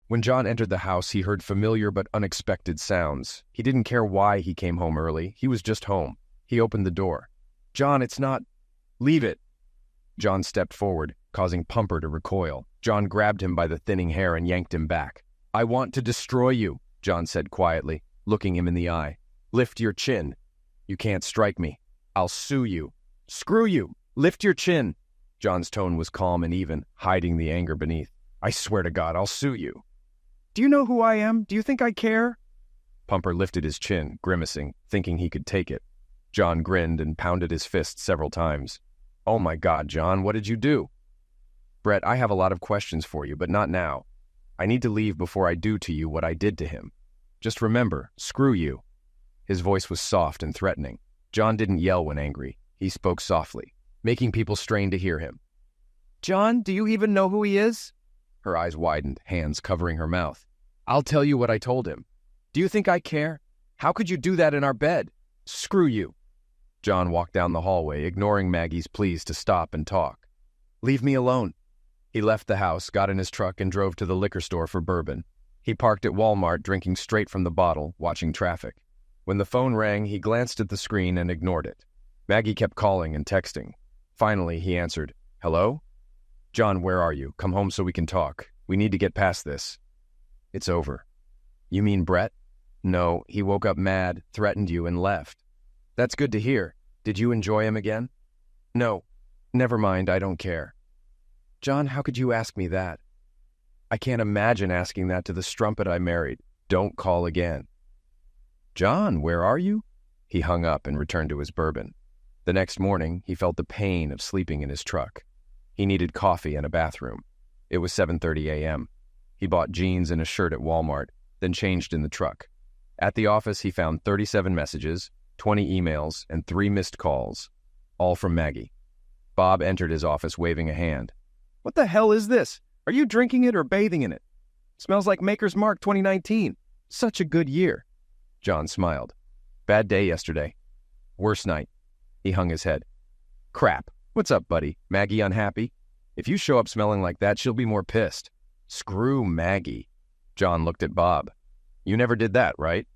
When John entered the house, he heard familiar but unexpected sounds. He didn't care why he came home early. He was just home. He opened the door. "John, it's not—" "Leave it." John stepped forward, causing Pumper to recoil. John grabbed him by the thinning hair and yanked him back. "I want to destroy you," John said quietly, looking him in the eye. "Lift your chin. You can't strike me. I'll sue you." "Screw you! Lift your chin!" John's tone was calm and even, hiding the anger beneath. "I swear to God, I'll sue you." "Do you know who I am? Do you think I care?" Pumper lifted his chin, grimacing, thinking he could take it. John grinned and pounded his fist several times. "Oh my God, John, what did you do?" "Brett, I have a lot of questions for you, but not now. I need to leave before I do to you what I did to him. Just remember, screw you." His voice was soft and threatening. John didn't yell when angry. He spoke softly, making people strain to hear him. "John, do you even know who he is?" Her eyes widened, hands covering her mouth. "I'll tell you what I told him. Do you think I care? How could you do that in our bed? Screw you." John walked down the hallway, ignoring Maggie's pleas to stop and talk. "Leave me alone." He left the house, got in his truck, and drove to the liquor store for bourbon. He parked at Walmart, drinking straight from the bottle, watching traffic. When the phone rang, he glanced at the screen and ignored it. Maggie kept calling and texting. Finally, he answered, "Hello? John, where are you? Come home so we can talk. We need to get past this." "It's over." "You mean Brett?" "No, he woke up mad, threatened you, and left." "That's good to hear. Did you enjoy him again?" "No. Never mind, I don't care." "John, how could you ask me that?" "I can't imagine asking that to the strumpet I married. Don't call again." "John, where are you?" He hung up and returned to his bourbon. The next morning, he felt the pain of sleeping in his truck. He needed coffee and a bathroom. It was 7:30 a.m. He bought jeans and a shirt at Walmart, then changed in the truck. At the office, he found 37 messages, 20 emails, and 3 missed calls, all from Maggie. Bob entered his office waving a hand. "What the hell is this? Are you drinking it or bathing in it? Smells like Maker's Mark 2019. Such a good year." John smiled. "Bad day yesterday. Worst night." He hung his head. "Crap. What's up, buddy? Maggie unhappy? If you show up smelling like that, she'll be more pissed." "Screw Maggie." John looked at Bob. "You never did that, right?"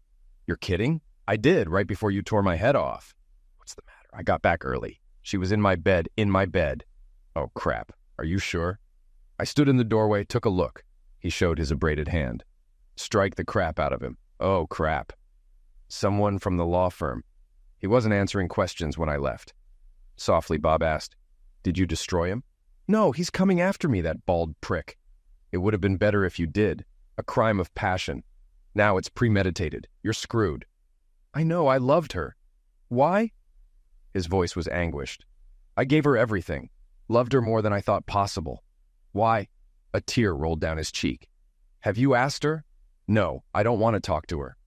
"You're kidding? I did, right before you tore my head off." "What's the matter? I got back early. She was in my bed. "Oh, crap. Are you sure?" I stood in the doorway, took a look. He showed his abraded hand. "Strike the crap out of him." "Oh, crap." "Someone from the law firm." He wasn't answering questions when I left. Softly, Bob asked, "Did you destroy him?" "No, he's coming after me, that bald prick." "It would have been better if you did. A crime of passion. Now it's premeditated. You're screwed." "I know, I loved her." "Why?" His voice was anguished. "I gave her everything. Loved her more than I thought possible." "Why?" A tear rolled down his cheek. "Have you asked her?" "No, I don't want to talk to her."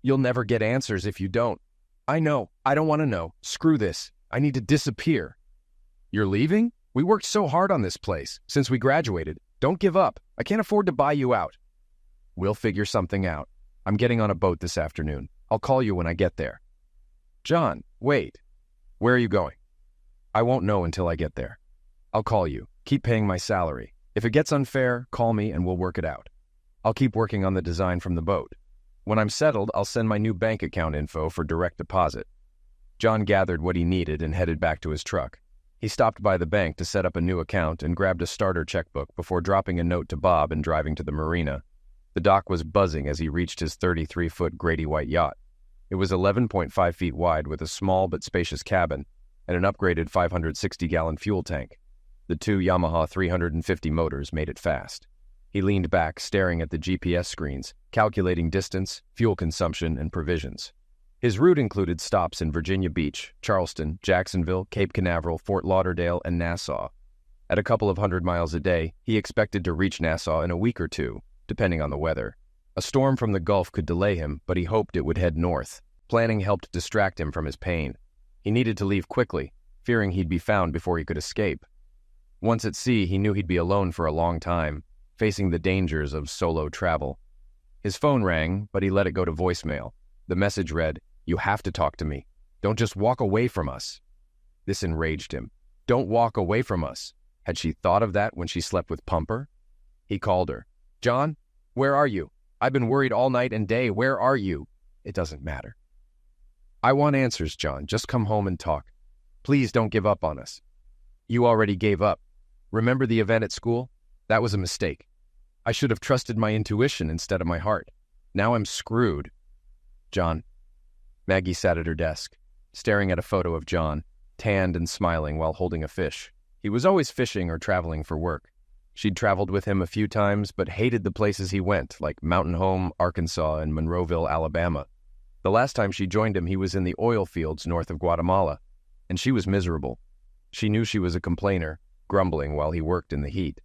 "You'll never get answers if you don't." "I know. I don't want to know. Screw this. I need to disappear." "You're leaving? We worked so hard on this place, since we graduated. Don't give up. I can't afford to buy you out." "We'll figure something out. I'm getting on a boat this afternoon. I'll call you when I get there." "John, wait. Where are you going?" "I won't know until I get there." "I'll call you. Keep paying my salary. If it gets unfair, call me and we'll work it out. I'll keep working on the design from the boat. When I'm settled, I'll send my new bank account info for direct deposit." John gathered what he needed and headed back to his truck. He stopped by the bank to set up a new account and grabbed a starter checkbook before dropping a note to Bob and driving to the marina. The dock was buzzing as he reached his 33-foot Grady White yacht. It was 11.5 feet wide with a small but spacious cabin and an upgraded 560-gallon fuel tank. The 2 Yamaha 350 motors made it fast. He leaned back, staring at the GPS screens, calculating distance, fuel consumption, and provisions. His route included stops in Virginia Beach, Charleston, Jacksonville, Cape Canaveral, Fort Lauderdale, and Nassau. At a couple of 100 miles a day, he expected to reach Nassau in a week or two, depending on the weather. A storm from the Gulf could delay him, but he hoped it would head north. Planning helped distract him from his pain. He needed to leave quickly, fearing he'd be found before he could escape. Once at sea, he knew he'd be alone for a long time, facing the dangers of solo travel. His phone rang, but he let it go to voicemail. The message read, "You have to talk to me. Don't just walk away from us." This enraged him. Don't walk away from us. Had she thought of that when she slept with Pumper? He called her. "John, Where are you? I've been worried all night and day. Where are you? It doesn't matter. I want answers, John. Just come home and talk. Please don't give up on us. You already gave up. Remember the event at school? That was a mistake. I should have trusted my intuition instead of my heart. Now I'm screwed. John. Maggie sat at her desk, staring at a photo of John, tanned and smiling while holding a fish. He was always fishing or traveling for work. She'd traveled with him a few times, but hated the places he went, like Mountain Home, Arkansas, and Monroeville, Alabama. The last time she joined him, he was in the oil fields north of Guatemala, and she was miserable. She knew she was a complainer, grumbling while he worked in the heat.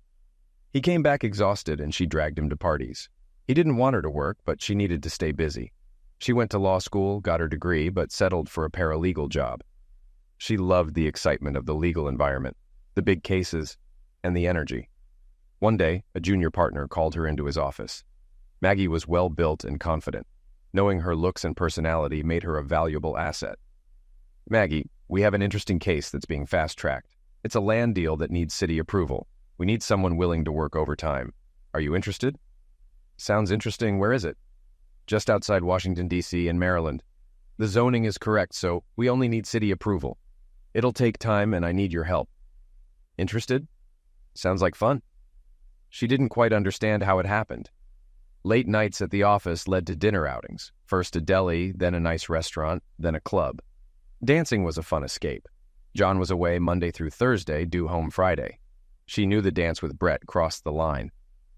He came back exhausted, and she dragged him to parties. He didn't want her to work, but she needed to stay busy. She went to law school, got her degree, but settled for a paralegal job. She loved the excitement of the legal environment, the big cases, and the energy. One day, a junior partner called her into his office. Maggie was well-built and confident. Knowing her looks and personality made her a valuable asset. Maggie, we have an interesting case that's being fast-tracked. It's a land deal that needs city approval. We need someone willing to work overtime. Are you interested? Sounds interesting. Where is it? Just outside Washington, D.C. in Maryland. The zoning is correct, so we only need city approval. It'll take time, and I need your help. Interested? Sounds like fun. She didn't quite understand how it happened. Late nights at the office led to dinner outings, first a deli, then a nice restaurant, then a club. Dancing was a fun escape. John was away Monday through Thursday, due home Friday. She knew the dance with Brett crossed the line.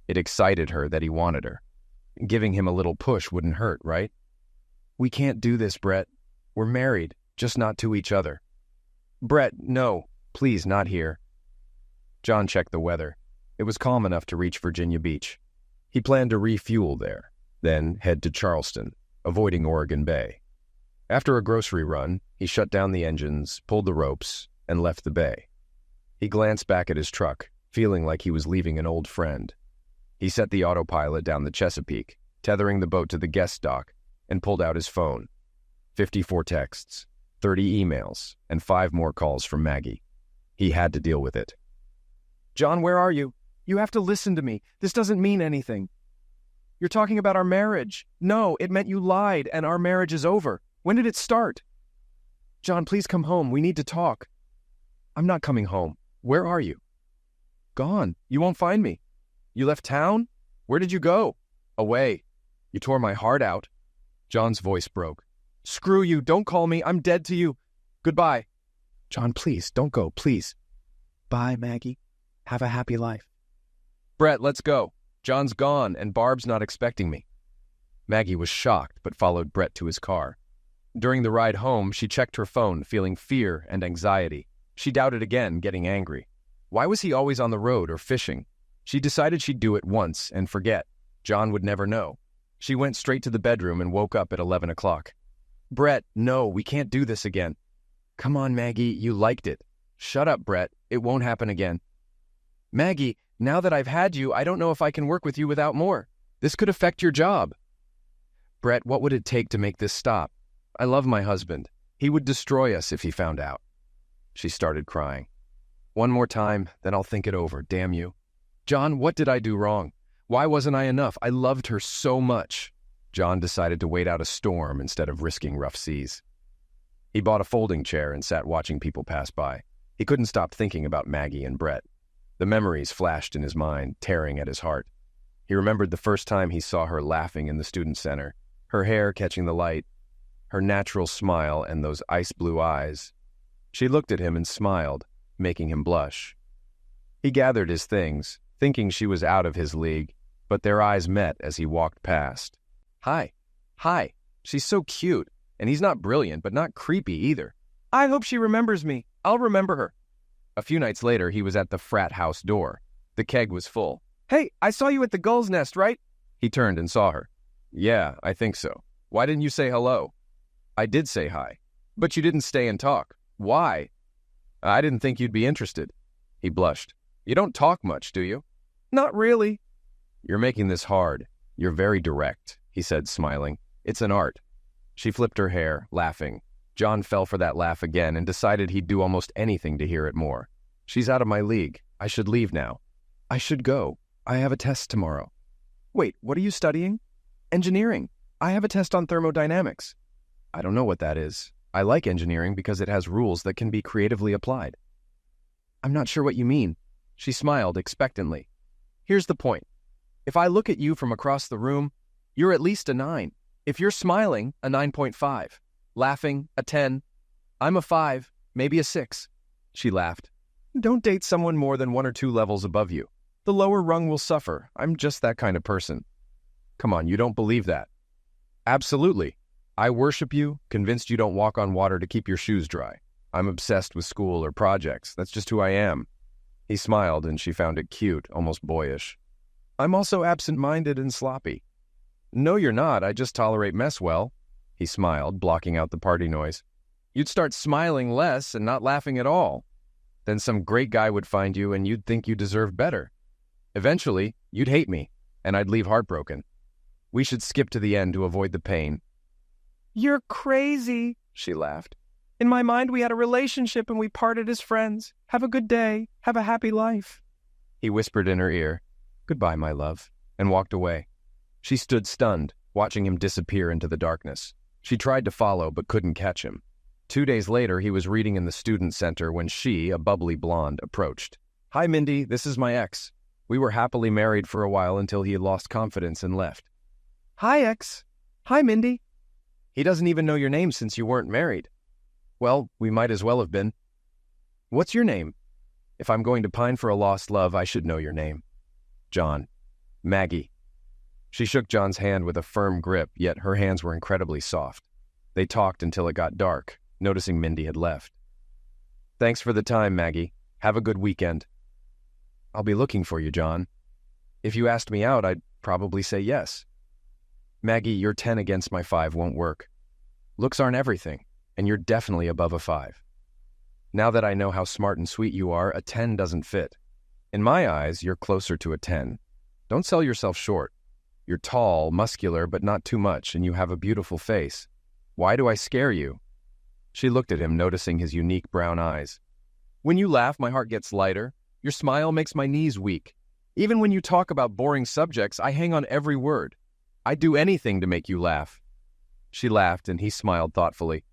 It excited her that he wanted her. Giving him a little push wouldn't hurt, right? We can't do this, Brett. We're married, just not to each other. Brett, no, please, not here. John checked the weather. It was calm enough to reach Virginia Beach. He planned to refuel there, then head to Charleston, avoiding Oregon Bay. After a grocery run, he shut down the engines, pulled the ropes, and left the bay. He glanced back at his truck, feeling like he was leaving an old friend. He set the autopilot down the Chesapeake, tethering the boat to the guest dock, and pulled out his phone. 54 texts, 30 emails, and 5 more calls from Maggie. He had to deal with it. John, where are you? You have to listen to me. This doesn't mean anything. You're talking about our marriage. No, it meant you lied, and our marriage is over. When did it start? John, please come home. We need to talk. I'm not coming home. Where are you? Gone. You won't find me. You left town? Where did you go? Away. You tore my heart out. John's voice broke. Screw you. Don't call me. I'm dead to you. Goodbye. John, please, don't go, please. Bye, Maggie. Have a happy life. Brett, let's go. John's gone, and Barb's not expecting me. Maggie was shocked, but followed Brett to his car. During the ride home, she checked her phone, feeling fear and anxiety. She doubted again, getting angry. Why was he always on the road or fishing? She decided she'd do it once and forget. John would never know. She went straight to the bedroom and woke up at 11 o'clock. Brett, no, we can't do this again. Come on, Maggie, you liked it. Shut up, Brett. It won't happen again. Maggie, now that I've had you, I don't know if I can work with you without more. This could affect your job. Brett, what would it take to make this stop? I love my husband. He would destroy us if he found out. She started crying. One more time, then I'll think it over, damn you. John, what did I do wrong? Why wasn't I enough? I loved her so much. John decided to wait out a storm instead of risking rough seas. He bought a folding chair and sat watching people pass by. He couldn't stop thinking about Maggie and Brett. The memories flashed in his mind, tearing at his heart. He remembered the first time he saw her laughing in the student center, her hair catching the light, her natural smile and those ice-blue eyes. She looked at him and smiled, making him blush. He gathered his things, thinking she was out of his league, but their eyes met as he walked past. Hi. She's so cute, and he's not brilliant, but not creepy either. I hope she remembers me. I'll remember her. A few nights later, he was at the frat house door. The keg was full. Hey, I saw you at the Gull's Nest, right? He turned and saw her. Yeah, I think so. Why didn't you say hello? I did say hi, but you didn't stay and talk. Why? I didn't think you'd be interested. He blushed. You don't talk much, do you? Not really. You're making this hard. You're very direct, he said, smiling. It's an art. She flipped her hair, laughing. John fell for that laugh again and decided he'd do almost anything to hear it more. She's out of my league. I should leave now. I should go. I have a test tomorrow. Wait, what are you studying? Engineering. I have a test on thermodynamics. I don't know what that is. I like engineering because it has rules that can be creatively applied. I'm not sure what you mean. She smiled expectantly. Here's the point. If I look at you from across the room, you're at least a 9. If you're smiling, a 9.5. Laughing, a 10. I'm a 5, maybe a 6. She laughed. Don't date someone more than 1 or 2 levels above you. The lower rung will suffer. I'm just that kind of person. Come on, you don't believe that. Absolutely. I worship you, convinced you don't walk on water to keep your shoes dry. I'm obsessed with school or projects. That's just who I am. He smiled, and she found it cute, almost boyish. I'm also absent-minded and sloppy. No, you're not. I just tolerate mess well. He smiled, blocking out the party noise. You'd start smiling less and not laughing at all. Then some great guy would find you, and you'd think you deserved better. Eventually, you'd hate me, and I'd leave heartbroken. We should skip to the end to avoid the pain. You're crazy, she laughed. In my mind, we had a relationship and we parted as friends. Have a good day. Have a happy life. He whispered in her ear, Goodbye, my love, and walked away. She stood stunned, watching him disappear into the darkness. She tried to follow, but couldn't catch him. 2 days later, he was reading in the student center when she, a bubbly blonde, approached. Hi, Mindy, this is my ex. We were happily married for a while until he lost confidence and left. Hi, ex. Hi, Mindy. He doesn't even know your name since you weren't married. Well, we might as well have been. What's your name? If I'm going to pine for a lost love, I should know your name. John. Maggie. She shook John's hand with a firm grip, yet her hands were incredibly soft. They talked until it got dark, noticing Mindy had left. Thanks for the time, Maggie. Have a good weekend. I'll be looking for you, John. If you asked me out, I'd probably say yes. Maggie, your 10 against my 5 won't work. Looks aren't everything, and you're definitely above a 5. Now that I know how smart and sweet you are, a 10 doesn't fit. In my eyes, you're closer to a 10. Don't sell yourself short. You're tall, muscular, but not too much, and you have a beautiful face. Why do I scare you? She looked at him, noticing his unique brown eyes. When you laugh, my heart gets lighter. Your smile makes my knees weak. Even when you talk about boring subjects, I hang on every word. I'd do anything to make you laugh. She laughed, and he smiled thoughtfully.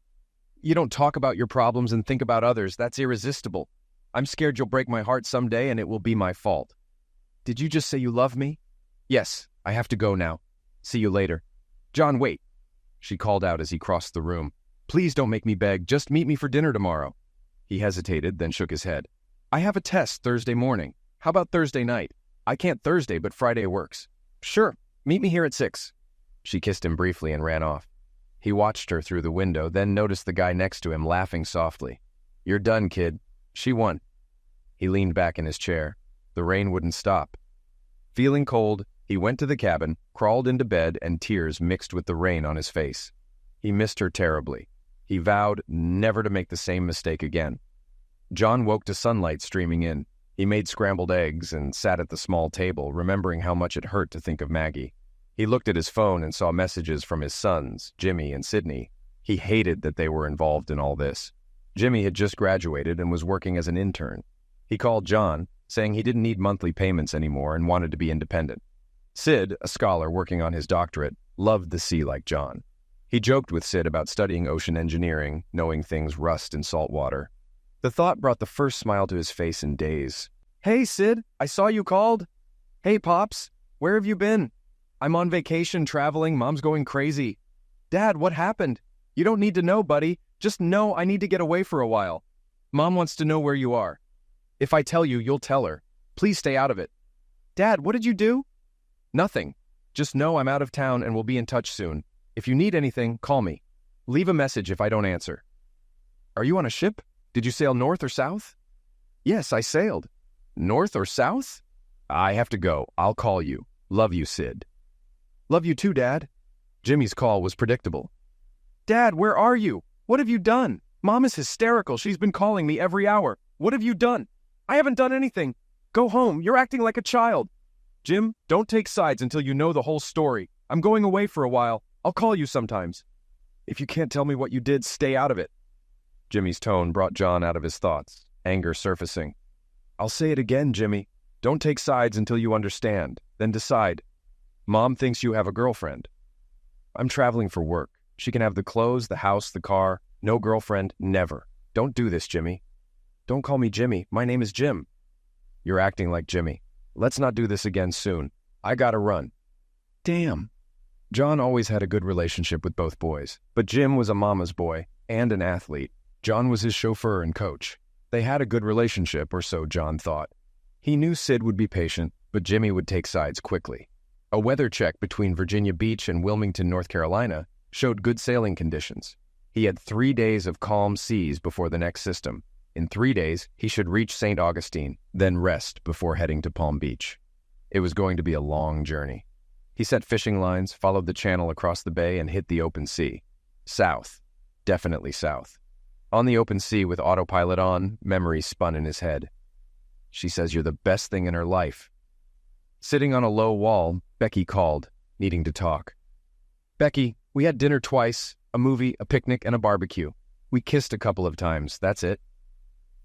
You don't talk about your problems and think about others. That's irresistible. I'm scared you'll break my heart someday, and it will be my fault. Did you just say you love me? Yes, I have to go now. See you later. John, wait. She called out as he crossed the room. Please don't make me beg. Just meet me for dinner tomorrow. He hesitated, then shook his head. I have a test Thursday morning. How about Thursday night? I can't Thursday, but Friday works. Sure. Meet me here at 6. She kissed him briefly and ran off. He watched her through the window, then noticed the guy next to him laughing softly. You're done, kid. She won. He leaned back in his chair. The rain wouldn't stop. Feeling cold, he went to the cabin, crawled into bed, and tears mixed with the rain on his face. He missed her terribly. He vowed never to make the same mistake again. John woke to sunlight streaming in. He made scrambled eggs and sat at the small table, remembering how much it hurt to think of Maggie. He looked at his phone and saw messages from his sons, Jimmy and Sydney. He hated that they were involved in all this. Jimmy had just graduated and was working as an intern. He called John, saying he didn't need monthly payments anymore and wanted to be independent. Sid, a scholar working on his doctorate, loved the sea like John. He joked with Sid about studying ocean engineering, knowing things rust in salt water. The thought brought the first smile to his face in days. Hey, Sid, I saw you called. Hey, Pops, where have you been? I'm on vacation, traveling. Mom's going crazy. Dad, what happened? You don't need to know, buddy. Just know I need to get away for a while. Mom wants to know where you are. If I tell you, you'll tell her. Please stay out of it. Dad, what did you do? Nothing. Just know I'm out of town and we'll be in touch soon. If you need anything, call me. Leave a message if I don't answer. Are you on a ship? Did you sail north or south? Yes, I sailed. North or south? I have to go. I'll call you. Love you, Sid. Love you too, Dad. Jimmy's call was predictable. Dad, where are you? What have you done? Mom is hysterical. She's been calling me every hour. What have you done? I haven't done anything. Go home. You're acting like a child. Jim, don't take sides until you know the whole story. I'm going away for a while. I'll call you sometimes. If you can't tell me what you did, stay out of it. Jimmy's tone brought John out of his thoughts, anger surfacing. I'll say it again, Jimmy. Don't take sides until you understand. Then decide. Mom thinks you have a girlfriend. I'm traveling for work. She can have the clothes, the house, the car. No girlfriend, never. Don't do this, Jimmy. Don't call me Jimmy. My name is Jim. You're acting like Jimmy. Let's not do this again soon. I gotta run. Damn. John always had a good relationship with both boys, but Jim was a mama's boy and an athlete. John was his chauffeur and coach. They had a good relationship, or so John thought. He knew Sid would be patient, but Jimmy would take sides quickly. A weather check between Virginia Beach and Wilmington, North Carolina, showed good sailing conditions. He had 3 days of calm seas before the next system. In 3 days, he should reach St. Augustine, then rest before heading to Palm Beach. It was going to be a long journey. He set fishing lines, followed the channel across the bay, and hit the open sea. South. Definitely south. On the open sea with autopilot on, memories spun in his head. She says you're the best thing in her life. Sitting on a low wall, Becky called, needing to talk. Becky, we had dinner twice, a movie, a picnic, and a barbecue. We kissed a couple of times, that's it.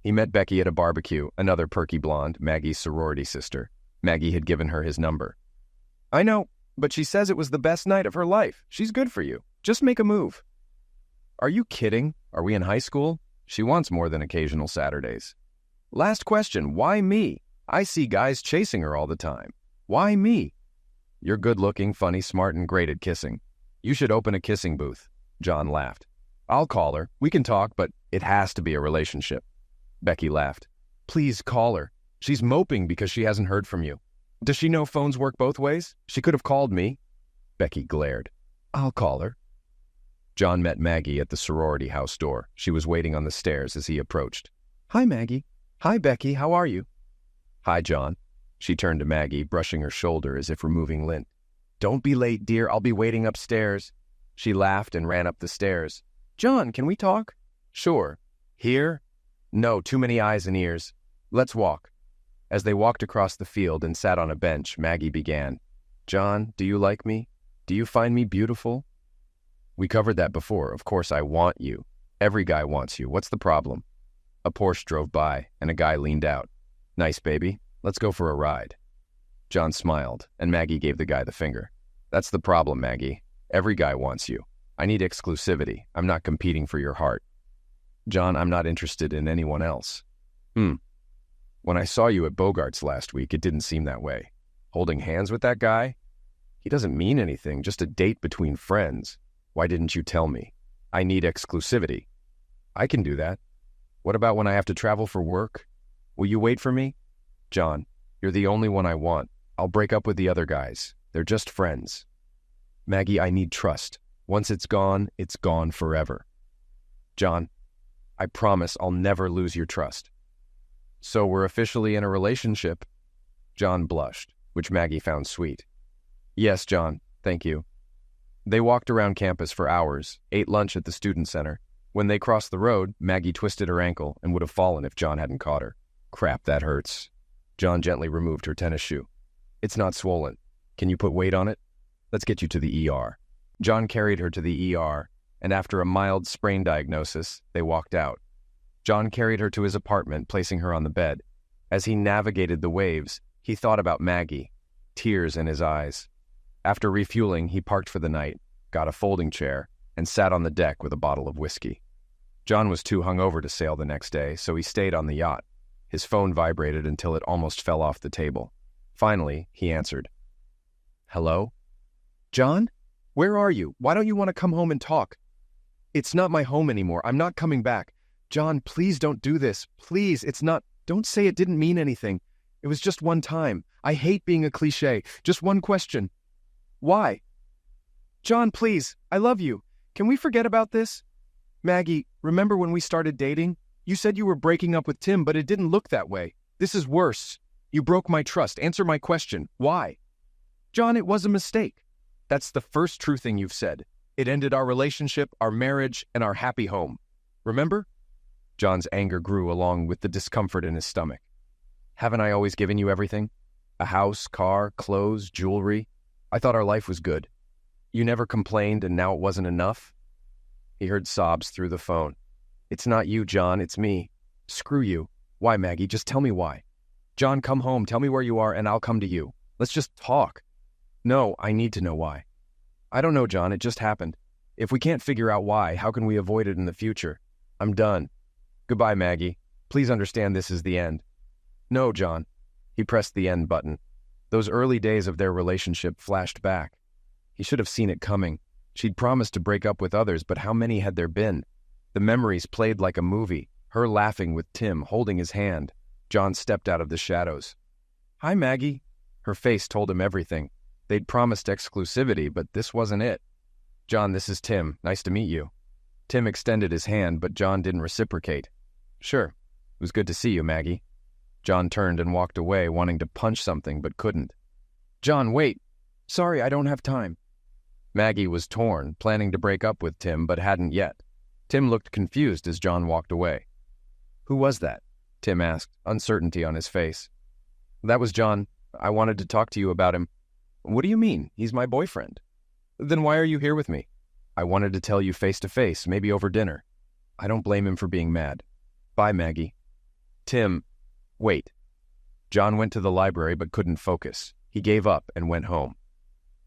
He met Becky at a barbecue, another perky blonde, Maggie's sorority sister. Maggie had given her his number. I know, but she says it was the best night of her life. She's good for you. Just make a move. Are you kidding? Are we in high school? She wants more than occasional Saturdays. Last question, why me? I see guys chasing her all the time. Why me? You're good-looking, funny, smart, and great at kissing. You should open a kissing booth. John laughed. I'll call her. We can talk, but it has to be a relationship. Becky laughed. Please call her. She's moping because she hasn't heard from you. Does she know phones work both ways? She could have called me. Becky glared. I'll call her. John met Maggie at the sorority house door. She was waiting on the stairs as he approached. Hi, Maggie. Hi, Becky. How are you? Hi, John. She turned to Maggie, brushing her shoulder as if removing lint. Don't be late, dear. I'll be waiting upstairs. She laughed and ran up the stairs. John, can we talk? Sure. Here? No, too many eyes and ears. Let's walk. As they walked across the field and sat on a bench, Maggie began. John, do you like me? Do you find me beautiful? We covered that before. Of course I want you. Every guy wants you. What's the problem? A Porsche drove by, and a guy leaned out. Nice, baby. Let's go for a ride. John smiled, and Maggie gave the guy the finger. That's the problem, Maggie. Every guy wants you. I need exclusivity. I'm not competing for your heart. John, I'm not interested in anyone else. When I saw you at Bogart's last week, it didn't seem that way. Holding hands with that guy? He doesn't mean anything, just a date between friends. Why didn't you tell me? I need exclusivity. I can do that. What about when I have to travel for work? Will you wait for me? John, you're the only one I want. I'll break up with the other guys. They're just friends. Maggie, I need trust. Once it's gone forever. John, I promise I'll never lose your trust. So we're officially in a relationship? John blushed, which Maggie found sweet. Yes, John, thank you. They walked around campus for hours, ate lunch at the student center. When they crossed the road, Maggie twisted her ankle and would have fallen if John hadn't caught her. Crap, that hurts. John gently removed her tennis shoe. It's not swollen. Can you put weight on it? Let's get you to the ER. John carried her to the ER, and after a mild sprain diagnosis, they walked out. John carried her to his apartment, placing her on the bed. As he navigated the waves, he thought about Maggie, tears in his eyes. After refueling, he parked for the night, got a folding chair, and sat on the deck with a bottle of whiskey. John was too hungover to sail the next day, so he stayed on the yacht. His phone vibrated until it almost fell off the table. Finally, he answered. Hello? John? Where are you? Why don't you want to come home and talk? It's not my home anymore. I'm not coming back. John, please don't do this. Please, it's not... Don't say it didn't mean anything. It was just one time. I hate being a cliché. Just one question. Why? John, please, I love you. Can we forget about this? Maggie, remember when we started dating? You said you were breaking up with Tim, but it didn't look that way. This is worse. You broke my trust. Answer my question. Why? John, it was a mistake. That's the first true thing you've said. It ended our relationship, our marriage, and our happy home. Remember? John's anger grew along with the discomfort in his stomach. Haven't I always given you everything? A house, car, clothes, jewelry. I thought our life was good. You never complained, and now it wasn't enough? He heard sobs through the phone. It's not you, John, it's me. Screw you. Why, Maggie? Just tell me why. John, come home, tell me where you are, and I'll come to you. Let's just talk. No, I need to know why. I don't know, John, it just happened. If we can't figure out why, how can we avoid it in the future? I'm done. Goodbye, Maggie. Please understand this is the end. No, John. He pressed the end button. Those early days of their relationship flashed back. He should have seen it coming. She'd promised to break up with others, but how many had there been? The memories played like a movie, her laughing with Tim, holding his hand. John stepped out of the shadows. Hi, Maggie. Her face told him everything. They'd promised exclusivity, but this wasn't it. John, this is Tim. Nice to meet you. Tim extended his hand, but John didn't reciprocate. Sure. It was good to see you, Maggie. John turned and walked away, wanting to punch something, but couldn't. John, wait. Sorry, I don't have time. Maggie was torn, planning to break up with Tim, but hadn't yet. Tim looked confused as John walked away. Who was that? Tim asked, uncertainty on his face. That was John. I wanted to talk to you about him. What do you mean? He's my boyfriend. Then why are you here with me? I wanted to tell you face to face, maybe over dinner. I don't blame him for being mad. Bye, Maggie. Tim, wait. John went to the library but couldn't focus. He gave up and went home.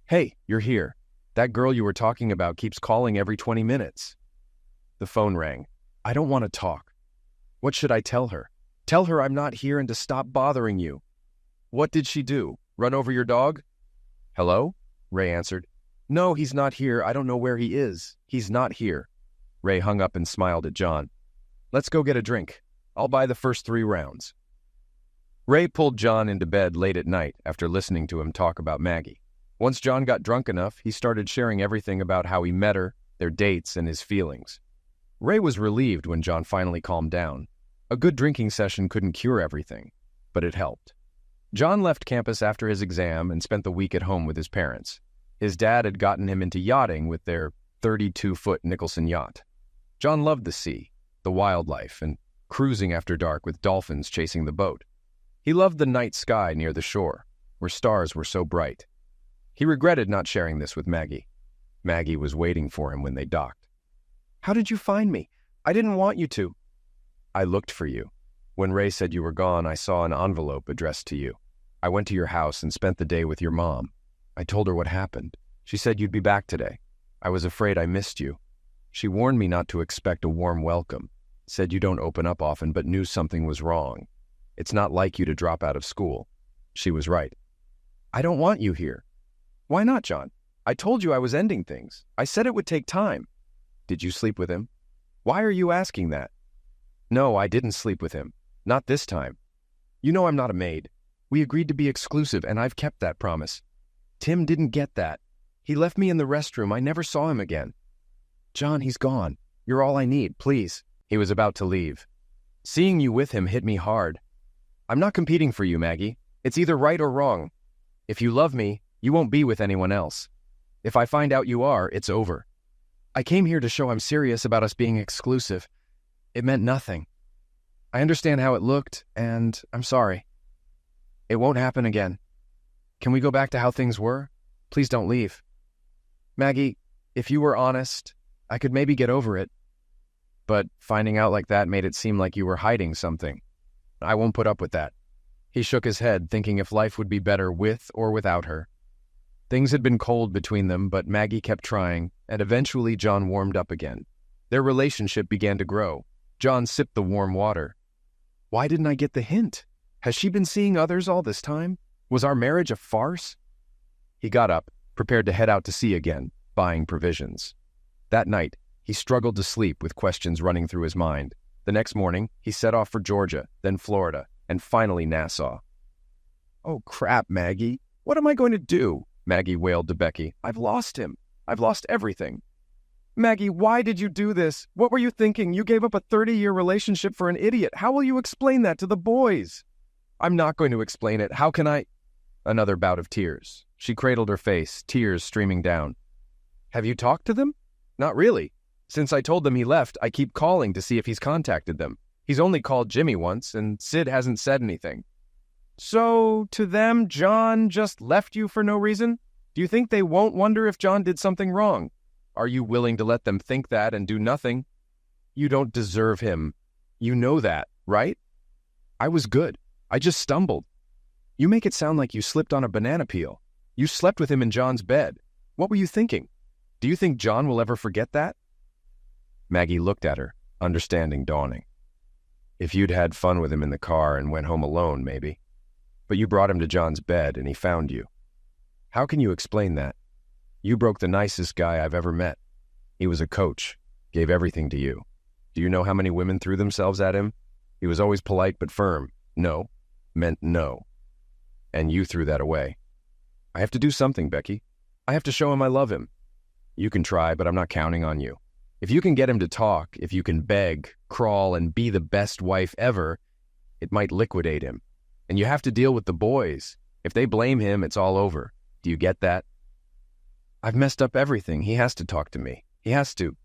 Hey, you're here. That girl you were talking about keeps calling every 20 minutes. The phone rang. I don't want to talk. What should I tell her? Tell her I'm not here and to stop bothering you. What did she do? Run over your dog? Hello? Ray answered. No, he's not here. I don't know where he is. He's not here. Ray hung up and smiled at John. Let's go get a drink. I'll buy the first 3 rounds. Ray pulled John into bed late at night after listening to him talk about Maggie. Once John got drunk enough, he started sharing everything about how he met her, their dates, and his feelings. Ray was relieved when John finally calmed down. A good drinking session couldn't cure everything, but it helped. John left campus after his exam and spent the week at home with his parents. His dad had gotten him into yachting with their 32-foot Nicholson yacht. John loved the sea, the wildlife, and cruising after dark with dolphins chasing the boat. He loved the night sky near the shore, where stars were so bright. He regretted not sharing this with Maggie. Maggie was waiting for him when they docked. How did you find me? I didn't want you to. I looked for you. When Ray said you were gone, I saw an envelope addressed to you. I went to your house and spent the day with your mom. I told her what happened. She said you'd be back today. I was afraid I missed you. She warned me not to expect a warm welcome. Said you don't open up often, but knew something was wrong. It's not like you to drop out of school. She was right. I don't want you here. Why not, John? I told you I was ending things. I said it would take time. Did you sleep with him? Why are you asking that? No, I didn't sleep with him. Not this time. You know I'm not a maid. We agreed to be exclusive, and I've kept that promise. Tim didn't get that. He left me in the restroom. I never saw him again. John, he's gone. You're all I need, please. He was about to leave. Seeing you with him hit me hard. I'm not competing for you, Maggie. It's either right or wrong. If you love me, you won't be with anyone else. If I find out you are, it's over. I came here to show I'm serious about us being exclusive. It meant nothing. I understand how it looked, and I'm sorry. It won't happen again. Can we go back to how things were? Please don't leave. Maggie, if you were honest, I could maybe get over it. But finding out like that made it seem like you were hiding something. I won't put up with that. He shook his head, thinking if life would be better with or without her. Things had been cold between them, but Maggie kept trying, and eventually John warmed up again. Their relationship began to grow. John sipped the warm water. Why didn't I get the hint? Has she been seeing others all this time? Was our marriage a farce? He got up, prepared to head out to sea again, buying provisions. That night, he struggled to sleep with questions running through his mind. The next morning, he set off for Georgia, then Florida, and finally Nassau. Oh, crap, Maggie. What am I going to do? Maggie wailed to Becky. I've lost him. I've lost everything. Maggie, why did you do this? What were you thinking? You gave up a 30-year relationship for an idiot. How will you explain that to the boys? I'm not going to explain it. How can I? Another bout of tears. She cradled her face, tears streaming down. Have you talked to them? Not really. Since I told them he left, I keep calling to see if he's contacted them. He's only called Jimmy once, and Sid hasn't said anything. So, to them, John just left you for no reason? Do you think they won't wonder if John did something wrong? Are you willing to let them think that and do nothing? You don't deserve him. You know that, right? I was good. I just stumbled. You make it sound like you slipped on a banana peel. You slept with him in John's bed. What were you thinking? Do you think John will ever forget that? Maggie looked at her, understanding dawning. If you'd had fun with him in the car and went home alone, maybe. But you brought him to John's bed and he found you. How can you explain that? You broke the nicest guy I've ever met. He was a coach, gave everything to you. Do you know how many women threw themselves at him? He was always polite but firm. No meant no. And you threw that away. I have to do something, Becky. I have to show him I love him. You can try, but I'm not counting on you. If you can get him to talk, if you can beg, crawl, and be the best wife ever, it might liquidate him. And you have to deal with the boys. If they blame him, it's all over. Do you get that? I've messed up everything. He has to talk to me. He has to.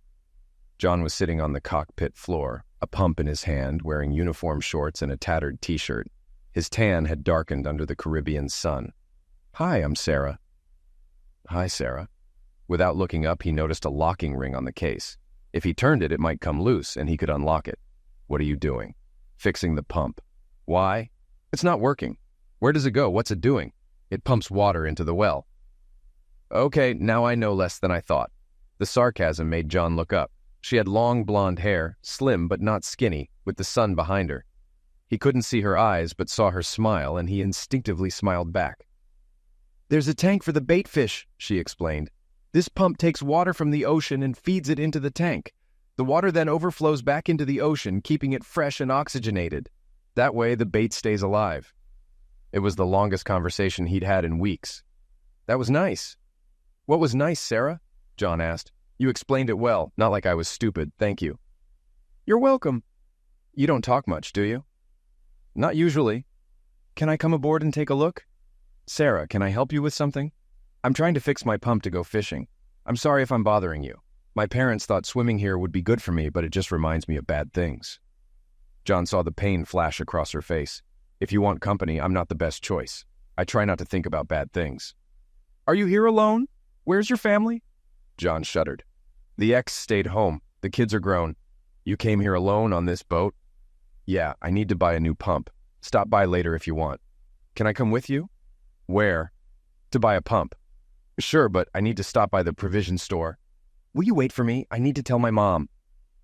John was sitting on the cockpit floor, a pump in his hand, wearing uniform shorts and a tattered t-shirt. His tan had darkened under the Caribbean sun. Hi, I'm Sarah. Hi, Sarah. Without looking up, he noticed a locking ring on the case. If he turned it, it might come loose, and he could unlock it. What are you doing? Fixing the pump. Why? It's not working. Where does it go? What's it doing? It pumps water into the well. Okay, now I know less than I thought. The sarcasm made John look up. She had long blonde hair, slim but not skinny, with the sun behind her. He couldn't see her eyes, but saw her smile, and he instinctively smiled back. There's a tank for the bait fish, she explained. This pump takes water from the ocean and feeds it into the tank. The water then overflows back into the ocean, keeping it fresh and oxygenated. That way, the bait stays alive. It was the longest conversation he'd had in weeks. That was nice. What was nice, Sarah? John asked. You explained it well, not like I was stupid, thank you. You're welcome. You don't talk much, do you? Not usually. Can I come aboard and take a look? Sarah, can I help you with something? I'm trying to fix my pump to go fishing. I'm sorry if I'm bothering you. My parents thought swimming here would be good for me, but it just reminds me of bad things. John saw the pain flash across her face. If you want company, I'm not the best choice. I try not to think about bad things. Are you here alone? Where's your family? John shuddered. The ex stayed home. The kids are grown. You came here alone on this boat? Yeah, I need to buy a new pump. Stop by later if you want. Can I come with you? Where? To buy a pump. Sure, but I need to stop by the provision store. Will you wait for me? I need to tell my mom.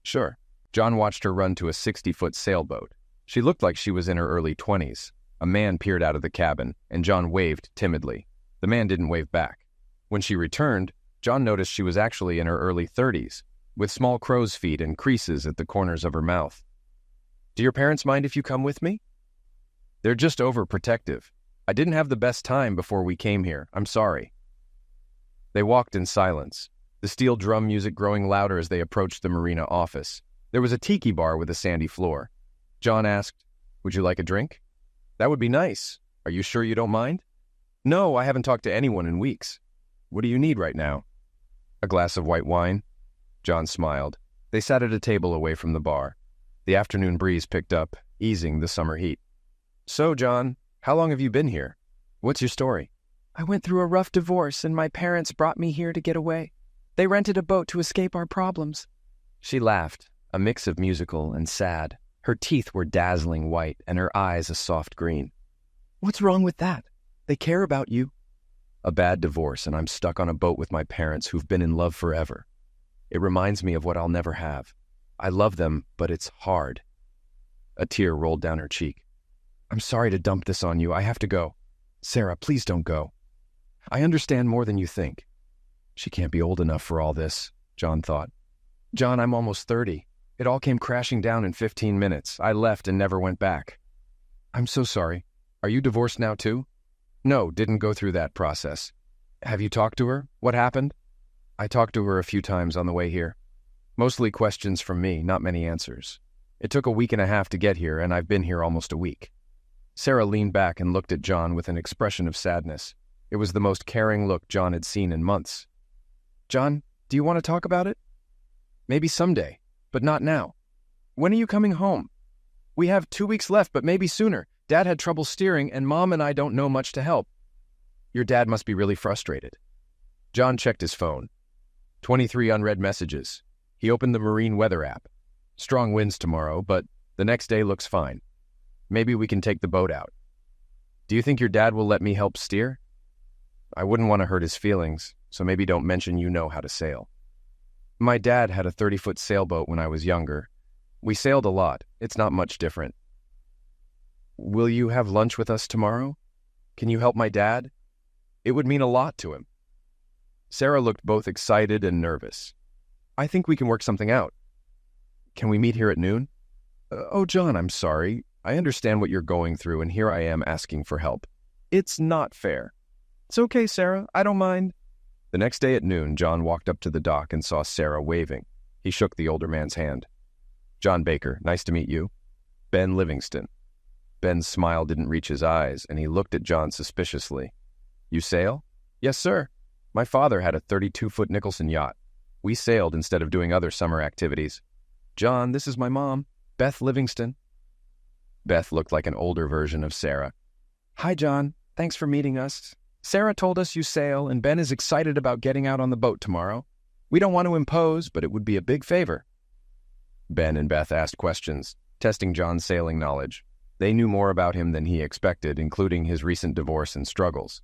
Sure. John watched her run to a 60-foot sailboat. She looked like she was in her early 20s. A man peered out of the cabin, and John waved timidly. The man didn't wave back. When she returned, John noticed she was actually in her early 30s, with small crow's feet and creases at the corners of her mouth. Do your parents mind if you come with me? They're just overprotective. I didn't have the best time before we came here. I'm sorry. They walked in silence, the steel drum music growing louder as they approached the marina office. There was a tiki bar with a sandy floor. John asked, would you like a drink? That would be nice. Are you sure you don't mind? No, I haven't talked to anyone in weeks. What do you need right now? A glass of white wine? John smiled. They sat at a table away from the bar. The afternoon breeze picked up, easing the summer heat. So, John, how long have you been here? What's your story? I went through a rough divorce, and my parents brought me here to get away. They rented a boat to escape our problems. She laughed, a mix of musical and sad. Her teeth were dazzling white, and her eyes a soft green. What's wrong with that? They care about you. A bad divorce, and I'm stuck on a boat with my parents who've been in love forever. It reminds me of what I'll never have. I love them, but it's hard. A tear rolled down her cheek. I'm sorry to dump this on you. I have to go. Sarah, please don't go. I understand more than you think. She can't be old enough for all this, John thought. John, I'm almost 30. It all came crashing down in 15 minutes. I left and never went back. I'm so sorry. Are you divorced now too? No, didn't go through that process. Have you talked to her? What happened? I talked to her a few times on the way here. Mostly questions from me, not many answers. It took a week and a half to get here, and I've been here almost a week. Sarah leaned back and looked at John with an expression of sadness. It was the most caring look John had seen in months. John, do you want to talk about it? Maybe someday, but not now. When are you coming home? We have 2 weeks left, but maybe sooner. Dad had trouble steering, and Mom and I don't know much to help. Your dad must be really frustrated. John checked his phone. 23 unread messages. He opened the marine weather app. Strong winds tomorrow, but the next day looks fine. Maybe we can take the boat out. Do you think your dad will let me help steer? I wouldn't want to hurt his feelings, so maybe don't mention you know how to sail. My dad had a 30-foot sailboat when I was younger. We sailed a lot. It's not much different. Will you have lunch with us tomorrow? Can you help my dad? It would mean a lot to him. Sarah looked both excited and nervous. I think we can work something out. Can we meet here at noon? Oh, John, I'm sorry. I understand what you're going through, and here I am asking for help. It's not fair. It's okay, Sarah. I don't mind. The next day at noon, John walked up to the dock and saw Sarah waving. He shook the older man's hand. John Baker, nice to meet you. Ben Livingston. Ben's smile didn't reach his eyes, and he looked at John suspiciously. You sail? Yes, sir. My father had a 32-foot Nicholson yacht. We sailed instead of doing other summer activities. John, this is my mom, Beth Livingston. Beth looked like an older version of Sarah. Hi, John. Thanks for meeting us. Sarah told us you sail, and Ben is excited about getting out on the boat tomorrow. We don't want to impose, but it would be a big favor. Ben and Beth asked questions, testing John's sailing knowledge. They knew more about him than he expected, including his recent divorce and struggles.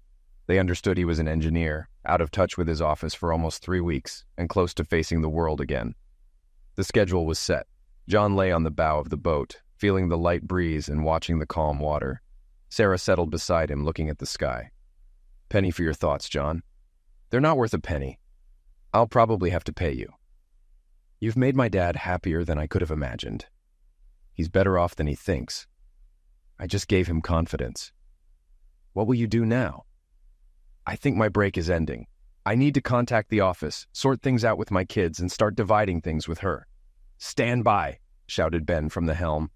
They understood he was an engineer, out of touch with his office for almost 3 weeks, and close to facing the world again. The schedule was set. John lay on the bow of the boat, feeling the light breeze and watching the calm water. Sarah settled beside him, looking at the sky. Penny for your thoughts, John. They're not worth a penny. I'll probably have to pay you. You've made my dad happier than I could have imagined. He's better off than he thinks. I just gave him confidence. What will you do now? I think my break is ending. I need to contact the office, sort things out with my kids, and start dividing things with her. Stand by, shouted Ben from the helm.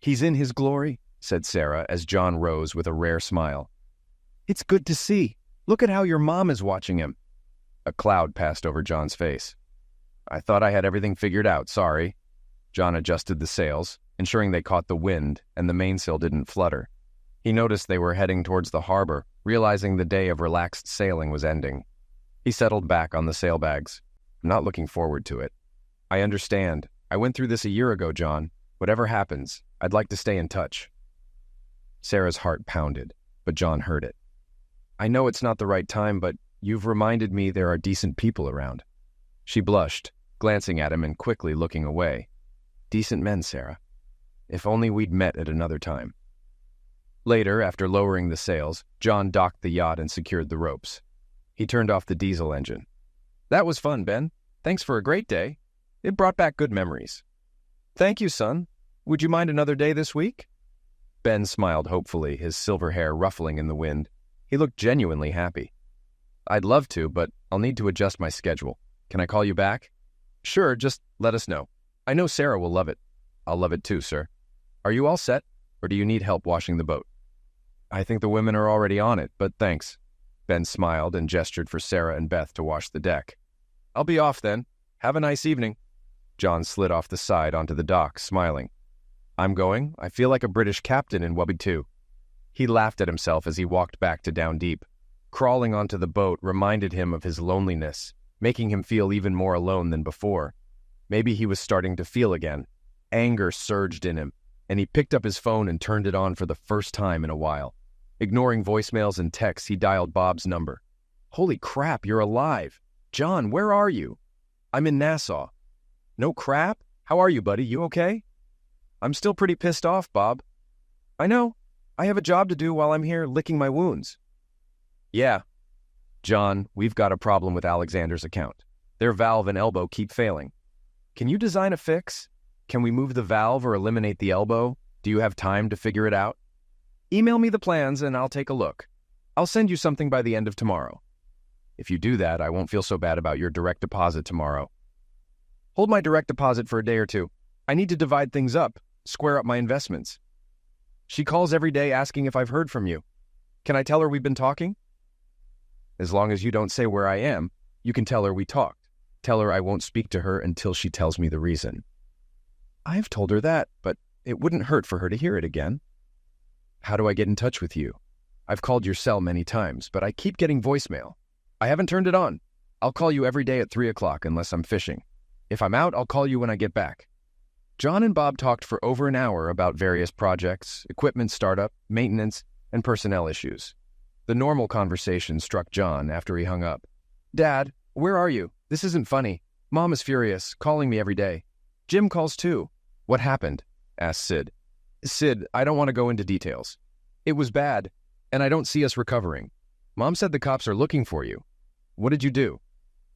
He's in his glory, said Sarah as John rose with a rare smile. It's good to see. Look at how your mom is watching him. A cloud passed over John's face. I thought I had everything figured out, sorry. John adjusted the sails, ensuring they caught the wind and the mainsail didn't flutter. He noticed they were heading towards the harbor, realizing the day of relaxed sailing was ending. He settled back on the sailbags. I'm not looking forward to it. I understand. I went through this a year ago, John. Whatever happens, I'd like to stay in touch. Sarah's heart pounded, but John heard it. I know it's not the right time, but you've reminded me there are decent people around. She blushed, glancing at him and quickly looking away. Decent men, Sarah. If only we'd met at another time. Later, after lowering the sails, John docked the yacht and secured the ropes. He turned off the diesel engine. That was fun, Ben. Thanks for a great day. It brought back good memories. Thank you, son. Would you mind another day this week? Ben smiled hopefully, his silver hair ruffling in the wind. He looked genuinely happy. I'd love to, but I'll need to adjust my schedule. Can I call you back? Sure, just let us know. I know Sarah will love it. I'll love it too, sir. Are you all set, or do you need help washing the boat? I think the women are already on it, but thanks. Ben smiled and gestured for Sarah and Beth to wash the deck. I'll be off then. Have a nice evening. John slid off the side onto the dock, smiling. I'm going. I feel like a British captain in Wubby 2. He laughed at himself as he walked back to Down Deep. Crawling onto the boat reminded him of his loneliness, making him feel even more alone than before. Maybe he was starting to feel again. Anger surged in him, and he picked up his phone and turned it on for the first time in a while. Ignoring voicemails and texts, he dialed Bob's number. Holy crap, you're alive. John, where are you? I'm in Nassau. No crap? How are you, buddy? You okay? I'm still pretty pissed off, Bob. I know. I have a job to do while I'm here licking my wounds. Yeah. John, we've got a problem with Alexander's account. Their valve and elbow keep failing. Can you design a fix? Can we move the valve or eliminate the elbow? Do you have time to figure it out? Email me the plans and I'll take a look. I'll send you something by the end of tomorrow. If you do that, I won't feel so bad about your direct deposit tomorrow. Hold my direct deposit for a day or two. I need to divide things up, square up my investments. She calls every day asking if I've heard from you. Can I tell her we've been talking? As long as you don't say where I am, you can tell her we talked. Tell her I won't speak to her until she tells me the reason. I've told her that, but it wouldn't hurt for her to hear it again. How do I get in touch with you? I've called your cell many times, but I keep getting voicemail. I haven't turned it on. I'll call you every day at 3 o'clock unless I'm fishing. If I'm out, I'll call you when I get back. John and Bob talked for over an hour about various projects, equipment startup, maintenance, and personnel issues. The The normal conversation struck John after he hung up. "Dad, where are you? This isn't funny. Mom is furious, calling me every day. Jim calls too." "What happened?" asked Sid. "Sid, I don't want to go into details. It was bad, and I don't see us recovering. Mom said the cops are looking for you." "What did you do?"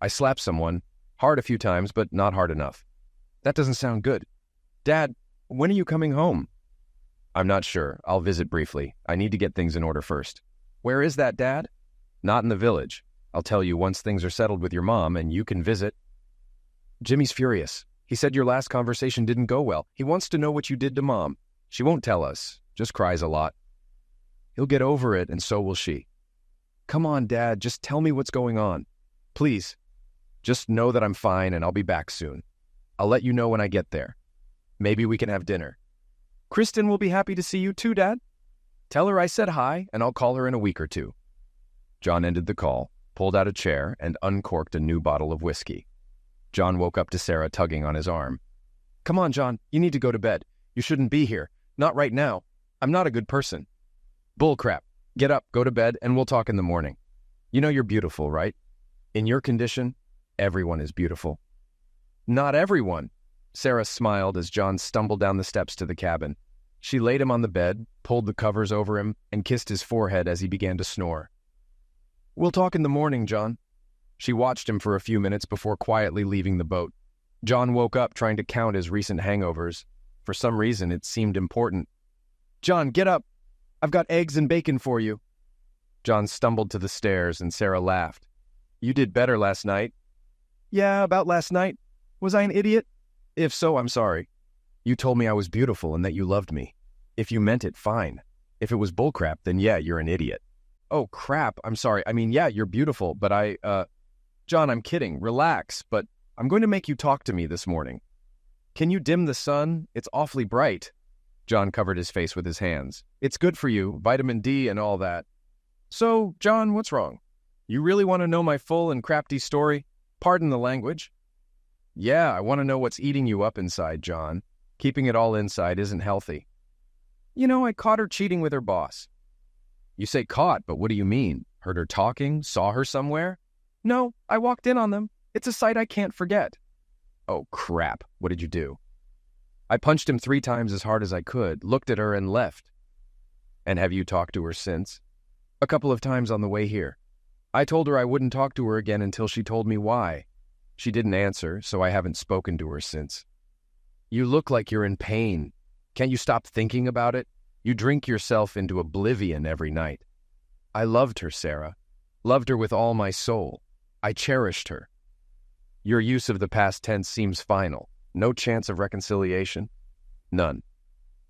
"I slapped someone. Hard a few times, but not hard enough." "That doesn't sound good. Dad, when are you coming home?" "I'm not sure. I'll visit briefly. I need to get things in order first." "Where is that, Dad?" "Not in the village. I'll tell you once things are settled with your mom and you can visit." "Jimmy's furious. He said your last conversation didn't go well. He wants to know what you did to Mom. She won't tell us. Just cries a lot." "He'll get over it, and so will she." "Come on, Dad. Just tell me what's going on. Please. Just know that I'm fine and I'll be back soon. I'll let you know when I get there. Maybe we can have dinner." "Kristen will be happy to see you too, Dad. Tell her I said hi, and I'll call her in a week or two." John ended the call, pulled out a chair, and uncorked a new bottle of whiskey. John woke up to Sarah tugging on his arm. "Come on, John. You need to go to bed. You shouldn't be here. Not right now. I'm not a good person." "Bullcrap. Get up, go to bed, and we'll talk in the morning. You know you're beautiful, right? In your condition, everyone is beautiful." "Not everyone." Sarah smiled as John stumbled down the steps to the cabin. She laid him on the bed, pulled the covers over him, and kissed his forehead as he began to snore. "We'll talk in the morning, John." She watched him for a few minutes before quietly leaving the boat. John woke up trying to count his recent hangovers. For some reason, it seemed important. "John, get up. I've got eggs and bacon for you." John stumbled to the stairs, and Sarah laughed. "You did better last night." "Yeah, about last night. Was I an idiot? If so, I'm sorry. You told me I was beautiful and that you loved me. If you meant it, fine. If it was bullcrap, then yeah, you're an idiot." "Oh, crap. I'm sorry. I mean, yeah, you're beautiful, but John, I'm kidding. Relax, but I'm going to make you talk to me this morning. Can you dim the sun? It's awfully bright." John covered his face with his hands. "It's good for you, vitamin D and all that." "So, John, what's wrong? You really want to know my full and crafty story? Pardon the language." "Yeah, I want to know what's eating you up inside, John. Keeping it all inside isn't healthy." "You know, I caught her cheating with her boss." "You say caught, but what do you mean? Heard her talking? Saw her somewhere?" "No, I walked in on them. It's a sight I can't forget." "Oh, crap. What did you do?" "I punched him 3 times as hard as I could, looked at her, and left." "And have you talked to her since?" "A couple of times on the way here. I told her I wouldn't talk to her again until she told me why. She didn't answer, so I haven't spoken to her since." "You look like you're in pain. Can't you stop thinking about it? You drink yourself into oblivion every night." "I loved her, Sarah. Loved her with all my soul. I cherished her." "Your use of the past tense seems final. No chance of reconciliation?" "None.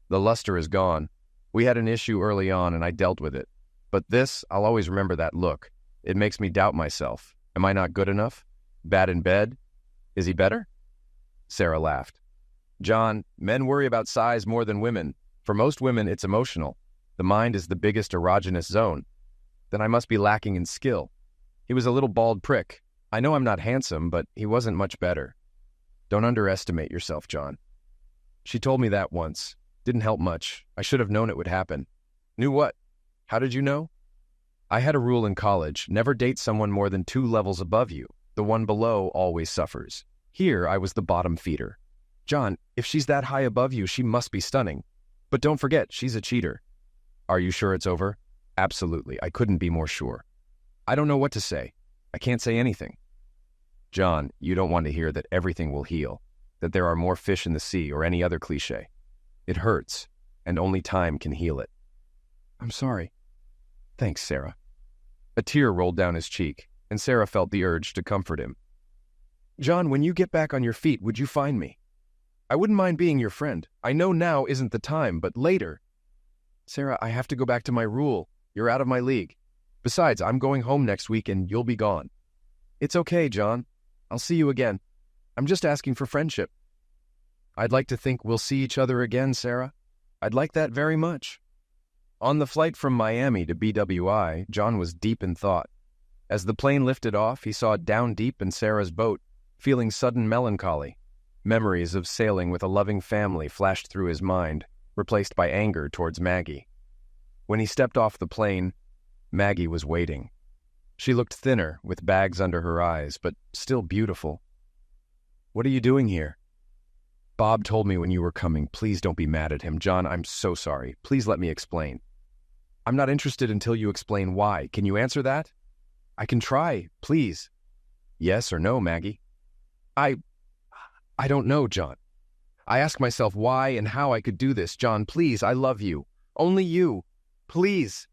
The luster is gone. We had an issue early on and I dealt with it. But this, I'll always remember that look. It makes me doubt myself. Am I not good enough? Bad in bed? Is he better?" Sarah laughed. "John, men worry about size more than women. For most women, it's emotional. The mind is the biggest erogenous zone. Then I must be lacking in skill. He was a little bald prick. I know I'm not handsome, but he wasn't much better. Don't underestimate yourself, John." She told me that once. Didn't help much. I should have known it would happen. "Knew what? How did you know?" "I had a rule in college. Never date someone more than 2 levels above you. The one below always suffers. Here, I was the bottom feeder. John, if she's that high above you, she must be stunning. But don't forget, she's a cheater." "Are you sure it's over?" "Absolutely. I couldn't be more sure." "I don't know what to say. I can't say anything." "John, you don't want to hear that everything will heal, that there are more fish in the sea or any other cliche. It hurts, and only time can heal it." "I'm sorry." "Thanks, Sarah." A tear rolled down his cheek, and Sarah felt the urge to comfort him. "John, when you get back on your feet, would you find me? I wouldn't mind being your friend. I know now isn't the time, but later." "Sarah, I have to go back to my rule. You're out of my league. Besides, I'm going home next week and you'll be gone." "It's okay, John. I'll see you again. I'm just asking for friendship." "I'd like to think we'll see each other again, Sarah. I'd like that very much." On the flight from Miami to BWI, John was deep in thought. As the plane lifted off, he saw down deep in Sarah's boat, feeling sudden melancholy. Memories of sailing with a loving family flashed through his mind, replaced by anger towards Maggie. When he stepped off the plane, Maggie was waiting. She looked thinner, with bags under her eyes, but still beautiful. "What are you doing here?" "Bob told me when you were coming. Please don't be mad at him. John, I'm so sorry. Please let me explain." "I'm not interested until you explain why. Can you answer that?" "I can try, please." "Yes or no, Maggie?" I don't know, John. I ask myself why and how I could do this. John, please, I love you. Only you. Please."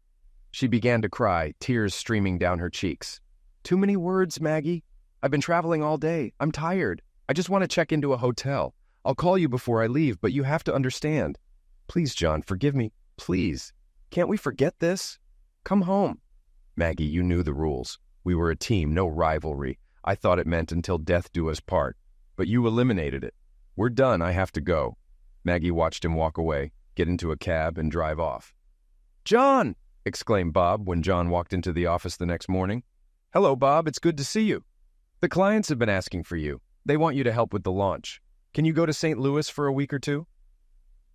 She began to cry, tears streaming down her cheeks. "Too many words, Maggie. I've been traveling all day. I'm tired. I just want to check into a hotel. I'll call you before I leave, but you have to understand. Please, John, forgive me. Please. Can't we forget this? Come home." "Maggie, you knew the rules. We were a team, no rivalry. I thought it meant until death do us part. But you eliminated it. We're done. I have to go." Maggie watched him walk away, get into a cab, and drive off. "John!" exclaimed Bob when John walked into the office the next morning. "Hello, Bob. It's good to see you. The clients have been asking for you. They want you to help with the launch. Can you go to St. Louis for a week or two?"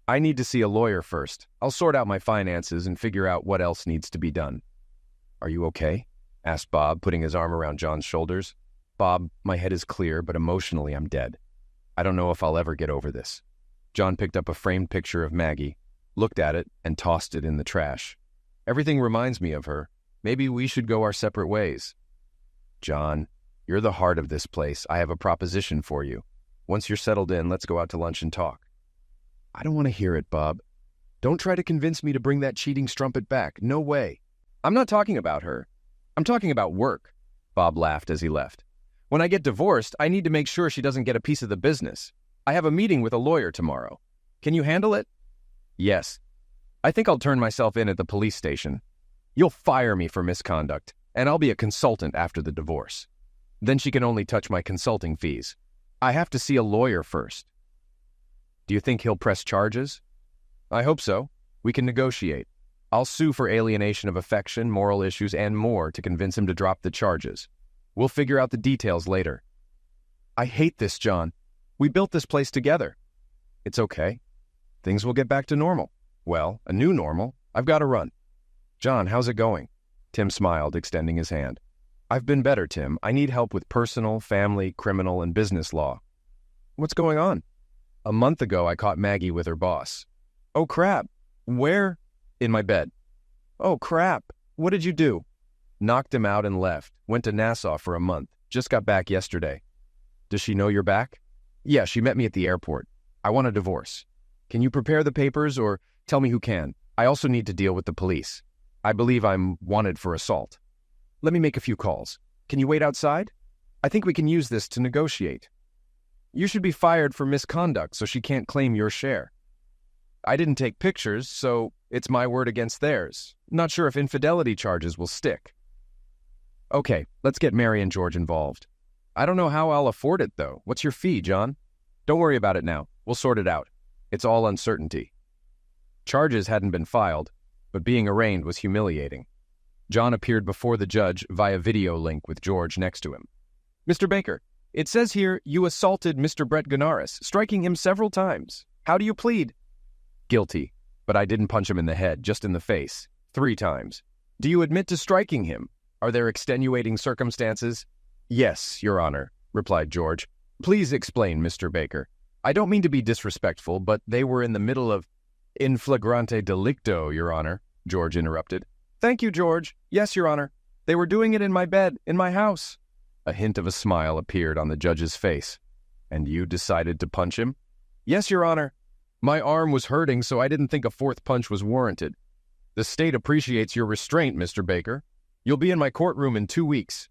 "I need to see a lawyer first. I'll sort out my finances and figure out what else needs to be done." "Are you okay?" asked Bob, putting his arm around John's shoulders. "Bob, my head is clear, but emotionally I'm dead. I don't know if I'll ever get over this." John picked up a framed picture of Maggie, looked at it, and tossed it in the trash. "Everything reminds me of her. Maybe we should go our separate ways." "John, you're the heart of this place. I have a proposition for you. Once you're settled in, let's go out to lunch and talk." "I don't want to hear it, Bob. Don't try to convince me to bring that cheating strumpet back. No way. I'm not talking about her. I'm talking about work." Bob laughed as he left. "When I get divorced, I need to make sure she doesn't get a piece of the business. I have a meeting with a lawyer tomorrow. Can you handle it?" "Yes. I think I'll turn myself in at the police station. You'll fire me for misconduct, and I'll be a consultant after the divorce. Then she can only touch my consulting fees. I have to see a lawyer first." "Do you think he'll press charges?" "I hope so. We can negotiate. I'll sue for alienation of affection, moral issues, and more to convince him to drop the charges. We'll figure out the details later." "I hate this, John. We built this place together." "It's okay. Things will get back to normal. Well, a new normal. I've got to run." "John, how's it going?" Tim smiled, extending his hand. "I've been better, Tim. I need help with personal, family, criminal, and business law." "What's going on?" "A month ago, I caught Maggie with her boss." "Oh, crap. Where?" "In my bed." "Oh, crap. What did you do?" "Knocked him out and left. Went to Nassau for a month. Just got back yesterday." "Does she know you're back?" "Yeah, she met me at the airport. I want a divorce. Can you prepare the papers or tell me who can? I also need to deal with the police. I believe I'm wanted for assault." "Let me make a few calls. Can you wait outside? I think we can use this to negotiate." "You should be fired for misconduct so she can't claim your share." "I didn't take pictures, so it's my word against theirs. Not sure if infidelity charges will stick." "Okay, let's get Mary and George involved." "I don't know how I'll afford it, though. What's your fee, John?" "Don't worry about it now. We'll sort it out. It's all uncertainty." Charges hadn't been filed, but being arraigned was humiliating. John appeared before the judge via video link with George next to him. "Mr. Baker, it says here you assaulted Mr. Brett Gunaris, striking him several times. How do you plead?" "Guilty, but I didn't punch him in the head, just in the face. 3 times. "Do you admit to striking him? Are there extenuating circumstances?" "Yes, Your Honor," replied George. "Please explain, Mr. Baker. I don't mean to be disrespectful, but they were in the middle of—" "In flagrante delicto, Your Honor," George interrupted. "Thank you, George. Yes, Your Honor. They were doing it in my bed, in my house." A hint of a smile appeared on the judge's face. "And you decided to punch him?" "Yes, Your Honor. My arm was hurting, so I didn't think a 4th punch was warranted. The state appreciates your restraint, Mr. Baker. You'll be in my courtroom in 2 weeks.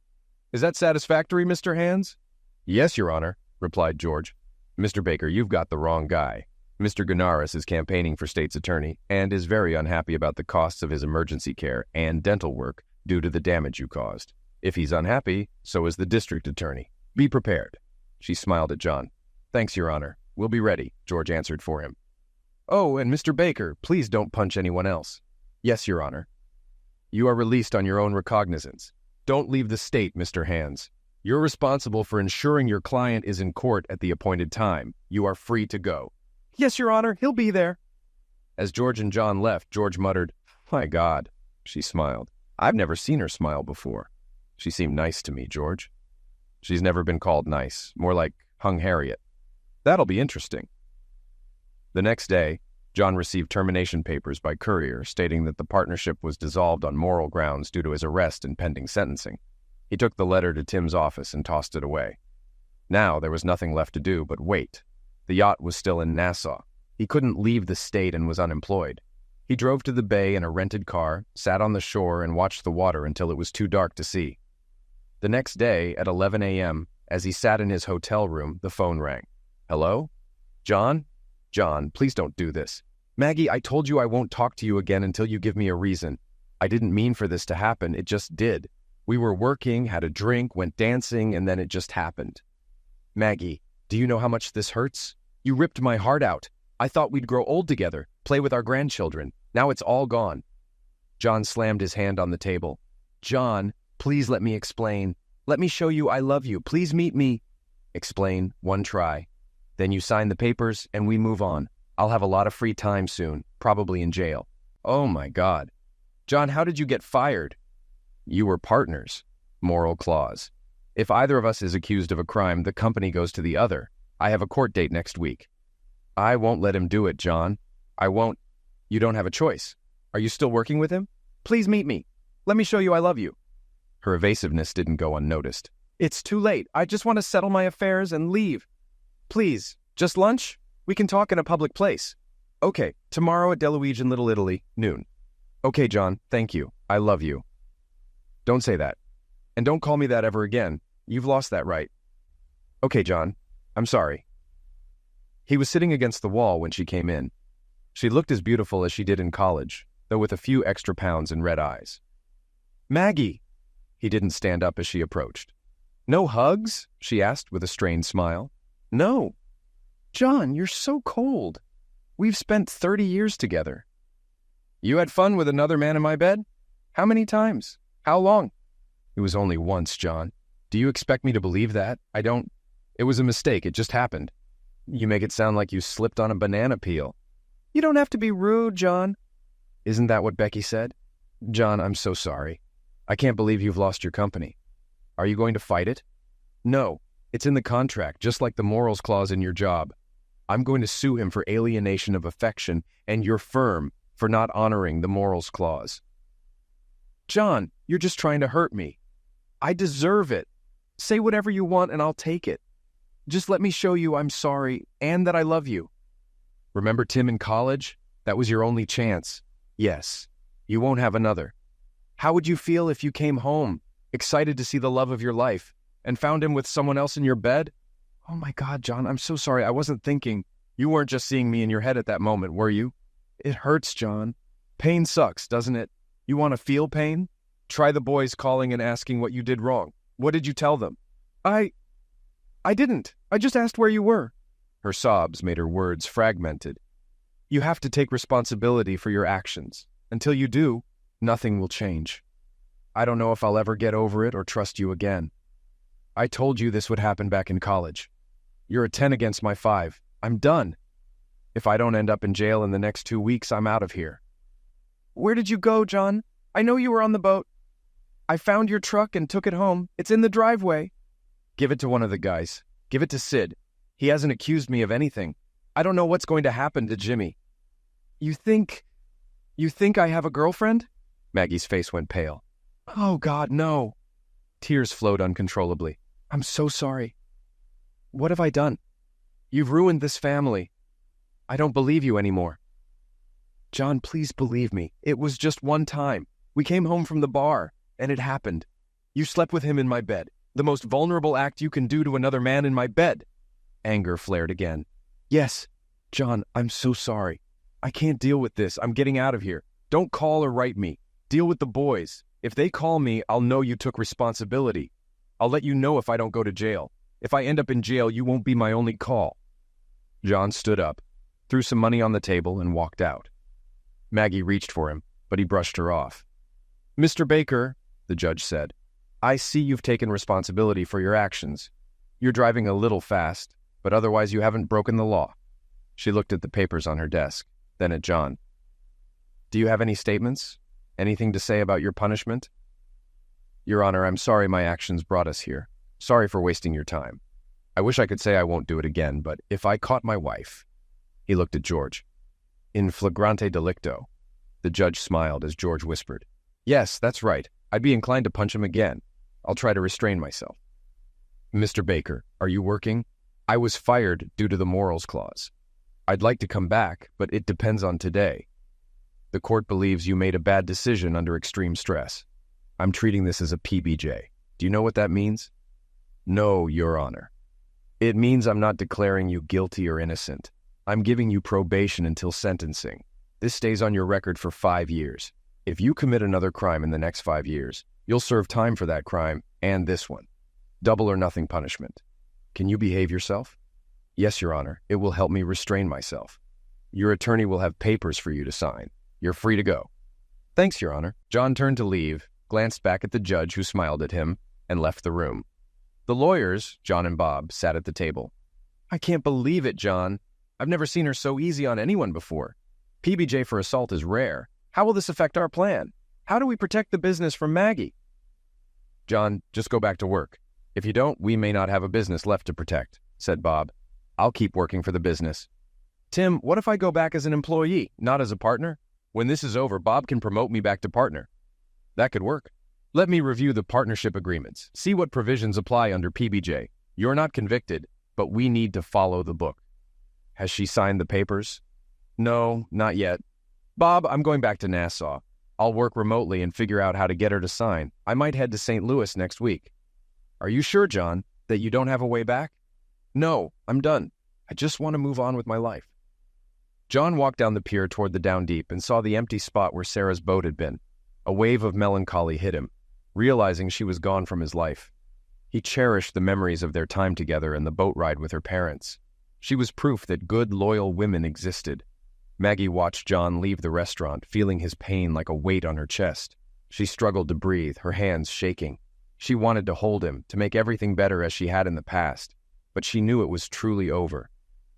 Is that satisfactory, Mr. Hands?" "Yes, Your Honor," replied George. "Mr. Baker, you've got the wrong guy. Mr. Gunaris is campaigning for state's attorney and is very unhappy about the costs of his emergency care and dental work due to the damage you caused. If he's unhappy, so is the district attorney. Be prepared." She smiled at John. "Thanks, Your Honor. We'll be ready," George answered for him. "Oh, and Mr. Baker, please don't punch anyone else." "Yes, Your Honor." "You are released on your own recognizance. Don't leave the state, Mr. Hands. You're responsible for ensuring your client is in court at the appointed time. You are free to go." "Yes, Your Honor, he'll be there." As George and John left, George muttered, "My God." She smiled. I've never seen her smile before. She seemed nice to me, George. She's never been called nice, more like hung Harriet. That'll be interesting. The next day, John received termination papers by courier stating that the partnership was dissolved on moral grounds due to his arrest and pending sentencing. He took the letter to Tim's office and tossed it away. Now there was nothing left to do but wait. The yacht was still in Nassau. He couldn't leave the state and was unemployed. He drove to the bay in a rented car, sat on the shore, and watched the water until it was too dark to see. The next day, at 11 a.m., as he sat in his hotel room, the phone rang. Hello? John? John, please don't do this. Maggie, I told you I won't talk to you again until you give me a reason. I didn't mean for this to happen, it just did. We were working, had a drink, went dancing, and then it just happened. Maggie, do you know how much this hurts? You ripped my heart out. I thought we'd grow old together, play with our grandchildren. Now it's all gone. John slammed his hand on the table. John, please let me explain. Let me show you I love you. Please meet me. Explain, one try. Then you sign the papers and we move on. I'll have a lot of free time soon, probably in jail. Oh my God. John, how did you get fired? You were partners. Moral clause. If either of us is accused of a crime, the company goes to the other. I have a court date next week. I won't let him do it, John. I won't. You don't have a choice. Are you still working with him? Please meet me. Let me show you I love you. Her evasiveness didn't go unnoticed. It's too late. I just want to settle my affairs and leave. Please, just lunch? We can talk in a public place. Okay, tomorrow at Deluige in Little Italy, noon. Okay, John, thank you. I love you. Don't say that. And don't call me that ever again. You've lost that right. Okay, John. I'm sorry. He was sitting against the wall when she came in. She looked as beautiful as she did in college, though with a few extra pounds and red eyes. Maggie! He didn't stand up as she approached. No hugs? She asked with a strained smile. No. John, you're so cold. We've spent 30 years together. You had fun with another man in my bed? How many times? How long? It was only once, John. Do you expect me to believe that? I don't. It was a mistake. It just happened. You make it sound like you slipped on a banana peel. You don't have to be rude, John. Isn't that what Becky said? John, I'm so sorry. I can't believe you've lost your company. Are you going to fight it? No. It's in the contract, just like the morals clause in your job. I'm going to sue him for alienation of affection and your firm for not honoring the morals clause. John, you're just trying to hurt me. I deserve it. Say whatever you want and I'll take it. Just let me show you I'm sorry and that I love you. Remember Tim in college? That was your only chance. Yes, you won't have another. How would you feel if you came home, excited to see the love of your life, and found him with someone else in your bed? Oh my God, John, I'm so sorry. I wasn't thinking. You weren't just seeing me in your head at that moment, were you? It hurts, John. Pain sucks, doesn't it? You want to feel pain? Try the boys calling and asking what you did wrong. What did you tell them? I didn't. I just asked where you were. Her sobs made her words fragmented. You have to take responsibility for your actions. Until you do, nothing will change. I don't know if I'll ever get over it or trust you again. I told you this would happen back in college. You're a 10 against my 5. I'm done. If I don't end up in jail in the next 2 weeks, I'm out of here. Where did you go, John? I know you were on the boat. I found your truck and took it home. It's in the driveway. Give it to one of the guys. Give it to Sid. He hasn't accused me of anything. I don't know what's going to happen to Jimmy. You think I have a girlfriend? Maggie's face went pale. Oh, God, no. Tears flowed uncontrollably. I'm so sorry. What have I done? You've ruined this family. I don't believe you anymore. John, please believe me. It was just one time. We came home from the bar, and it happened. You slept with him in my bed. The most vulnerable act you can do to another man in my bed. Anger flared again. Yes, John, I'm so sorry. I can't deal with this. I'm getting out of here. Don't call or write me. Deal with the boys. If they call me, I'll know you took responsibility. I'll let you know if I don't go to jail. If I end up in jail, you won't be my only call. John stood up, threw some money on the table, and walked out. Maggie reached for him, but he brushed her off. Mr. Baker, the judge said, I see you've taken responsibility for your actions. You're driving a little fast, but otherwise you haven't broken the law. She looked at the papers on her desk, then at John. Do you have any statements? Anything to say about your punishment? Your Honor, I'm sorry my actions brought us here. Sorry for wasting your time. I wish I could say I won't do it again, but if I caught my wife... He looked at George. In flagrante delicto. The judge smiled as George whispered, Yes, that's right. I'd be inclined to punch him again. I'll try to restrain myself. Mr. Baker, are you working? I was fired due to the morals clause. I'd like to come back, but it depends on today. The court believes you made a bad decision under extreme stress. I'm treating this as a PBJ. Do you know what that means? No, Your Honor. It means I'm not declaring you guilty or innocent. I'm giving you probation until sentencing. This stays on your record for 5 years. If you commit another crime in the next 5 years, you'll serve time for that crime and this one. Double or nothing punishment. Can you behave yourself? Yes, Your Honor. It will help me restrain myself. Your attorney will have papers for you to sign. You're free to go. Thanks, Your Honor. John turned to leave, glanced back at the judge who smiled at him, and left the room. The lawyers, John and Bob, sat at the table. I can't believe it, John. I've never seen her so easy on anyone before. PBJ for assault is rare. How will this affect our plan? How do we protect the business from Maggie? John, just go back to work. If you don't, we may not have a business left to protect, said Bob. I'll keep working for the business. Tim, what if I go back as an employee, not as a partner? When this is over, Bob can promote me back to partner. That could work. Let me review the partnership agreements, see what provisions apply under PBJ. You're not convicted, but we need to follow the book. Has she signed the papers? No, not yet. Bob, I'm going back to Nassau. I'll work remotely and figure out how to get her to sign. I might head to St. Louis next week. Are you sure, John, that you don't have a way back? No, I'm done. I just want to move on with my life. John walked down the pier toward the Down Deep and saw the empty spot where Sarah's boat had been. A wave of melancholy hit him, realizing she was gone from his life. He cherished the memories of their time together and the boat ride with her parents. She was proof that good, loyal women existed. Maggie watched John leave the restaurant, feeling his pain like a weight on her chest. She struggled to breathe, her hands shaking. She wanted to hold him, to make everything better as she had in the past, but she knew it was truly over.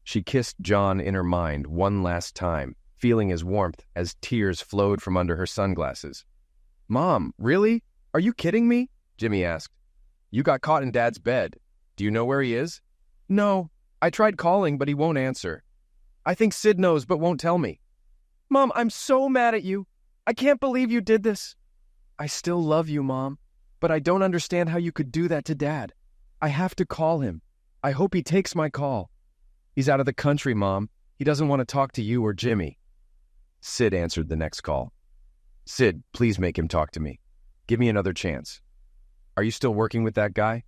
She kissed John in her mind one last time, feeling his warmth as tears flowed from under her sunglasses. Mom, really? Are you kidding me? Jimmy asked. You got caught in Dad's bed. Do you know where he is? No. I tried calling, but he won't answer. I think Sid knows, but won't tell me. Mom, I'm so mad at you. I can't believe you did this. I still love you, Mom, but I don't understand how you could do that to Dad. I have to call him. I hope he takes my call. He's out of the country, Mom. He doesn't want to talk to you or Jimmy. Sid answered the next call. Sid, please make him talk to me. Give me another chance. Are you still working with that guy?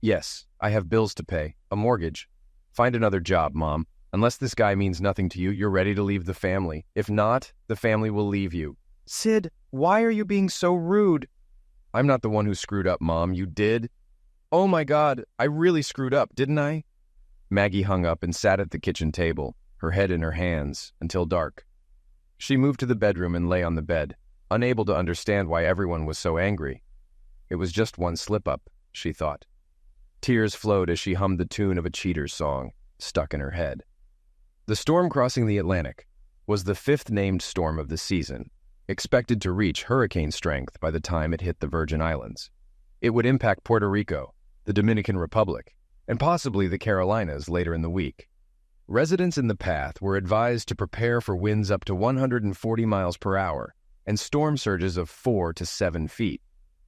Yes, I have bills to pay, a mortgage. Find another job, Mom. Unless this guy means nothing to you, you're ready to leave the family. If not, the family will leave you. Sid, why are you being so rude? I'm not the one who screwed up, Mom. You did? Oh my God, I really screwed up, didn't I? Maggie hung up and sat at the kitchen table, her head in her hands, until dark. She moved to the bedroom and lay on the bed, unable to understand why everyone was so angry. It was just one slip-up, she thought. Tears flowed as she hummed the tune of a Cheaters song, stuck in her head. The storm crossing the Atlantic was the 5th named storm of the season, expected to reach hurricane strength by the time it hit the Virgin Islands. It would impact Puerto Rico, the Dominican Republic, and possibly the Carolinas later in the week. Residents in the path were advised to prepare for winds up to 140 miles per hour and storm surges of 4 to 7 feet.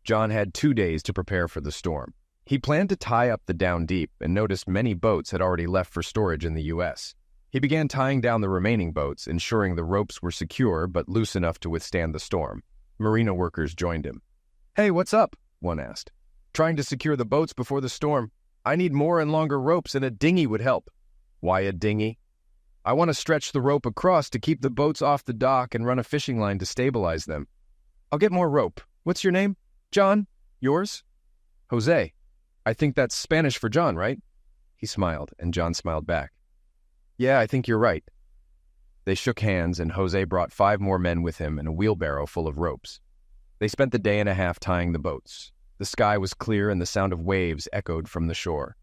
John had 2 days to prepare for the storm. He planned to tie up the Down Deep and noticed many boats had already left for storage in the U.S. He began tying down the remaining boats, ensuring the ropes were secure but loose enough to withstand the storm. Marina workers joined him. Hey, what's up? One asked. Trying to secure the boats before the storm. I need more and longer ropes, and a dinghy would help. Why a dinghy? I want to stretch the rope across to keep the boats off the dock and run a fishing line to stabilize them. I'll get more rope. What's your name? John? Yours? Jose. I think that's Spanish for John, right? He smiled, and John smiled back. Yeah, I think you're right. They shook hands, and Jose brought 5 more men with him and a wheelbarrow full of ropes. They spent the day and a half tying the boats. The sky was clear, and the sound of waves echoed from the shore.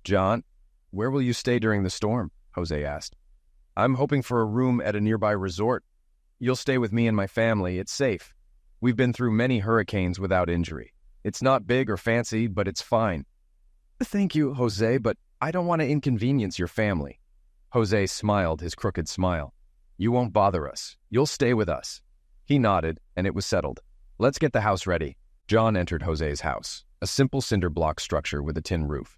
John, where will you stay during the storm? Jose asked. I'm hoping for a room at a nearby resort. You'll stay with me and my family. It's safe. We've been through many hurricanes without injury. It's not big or fancy, but it's fine. Thank you, Jose, but I don't want to inconvenience your family. Jose smiled his crooked smile. You won't bother us. You'll stay with us. He nodded, and it was settled. Let's get the house ready. John entered Jose's house, a simple cinder block structure with a tin roof.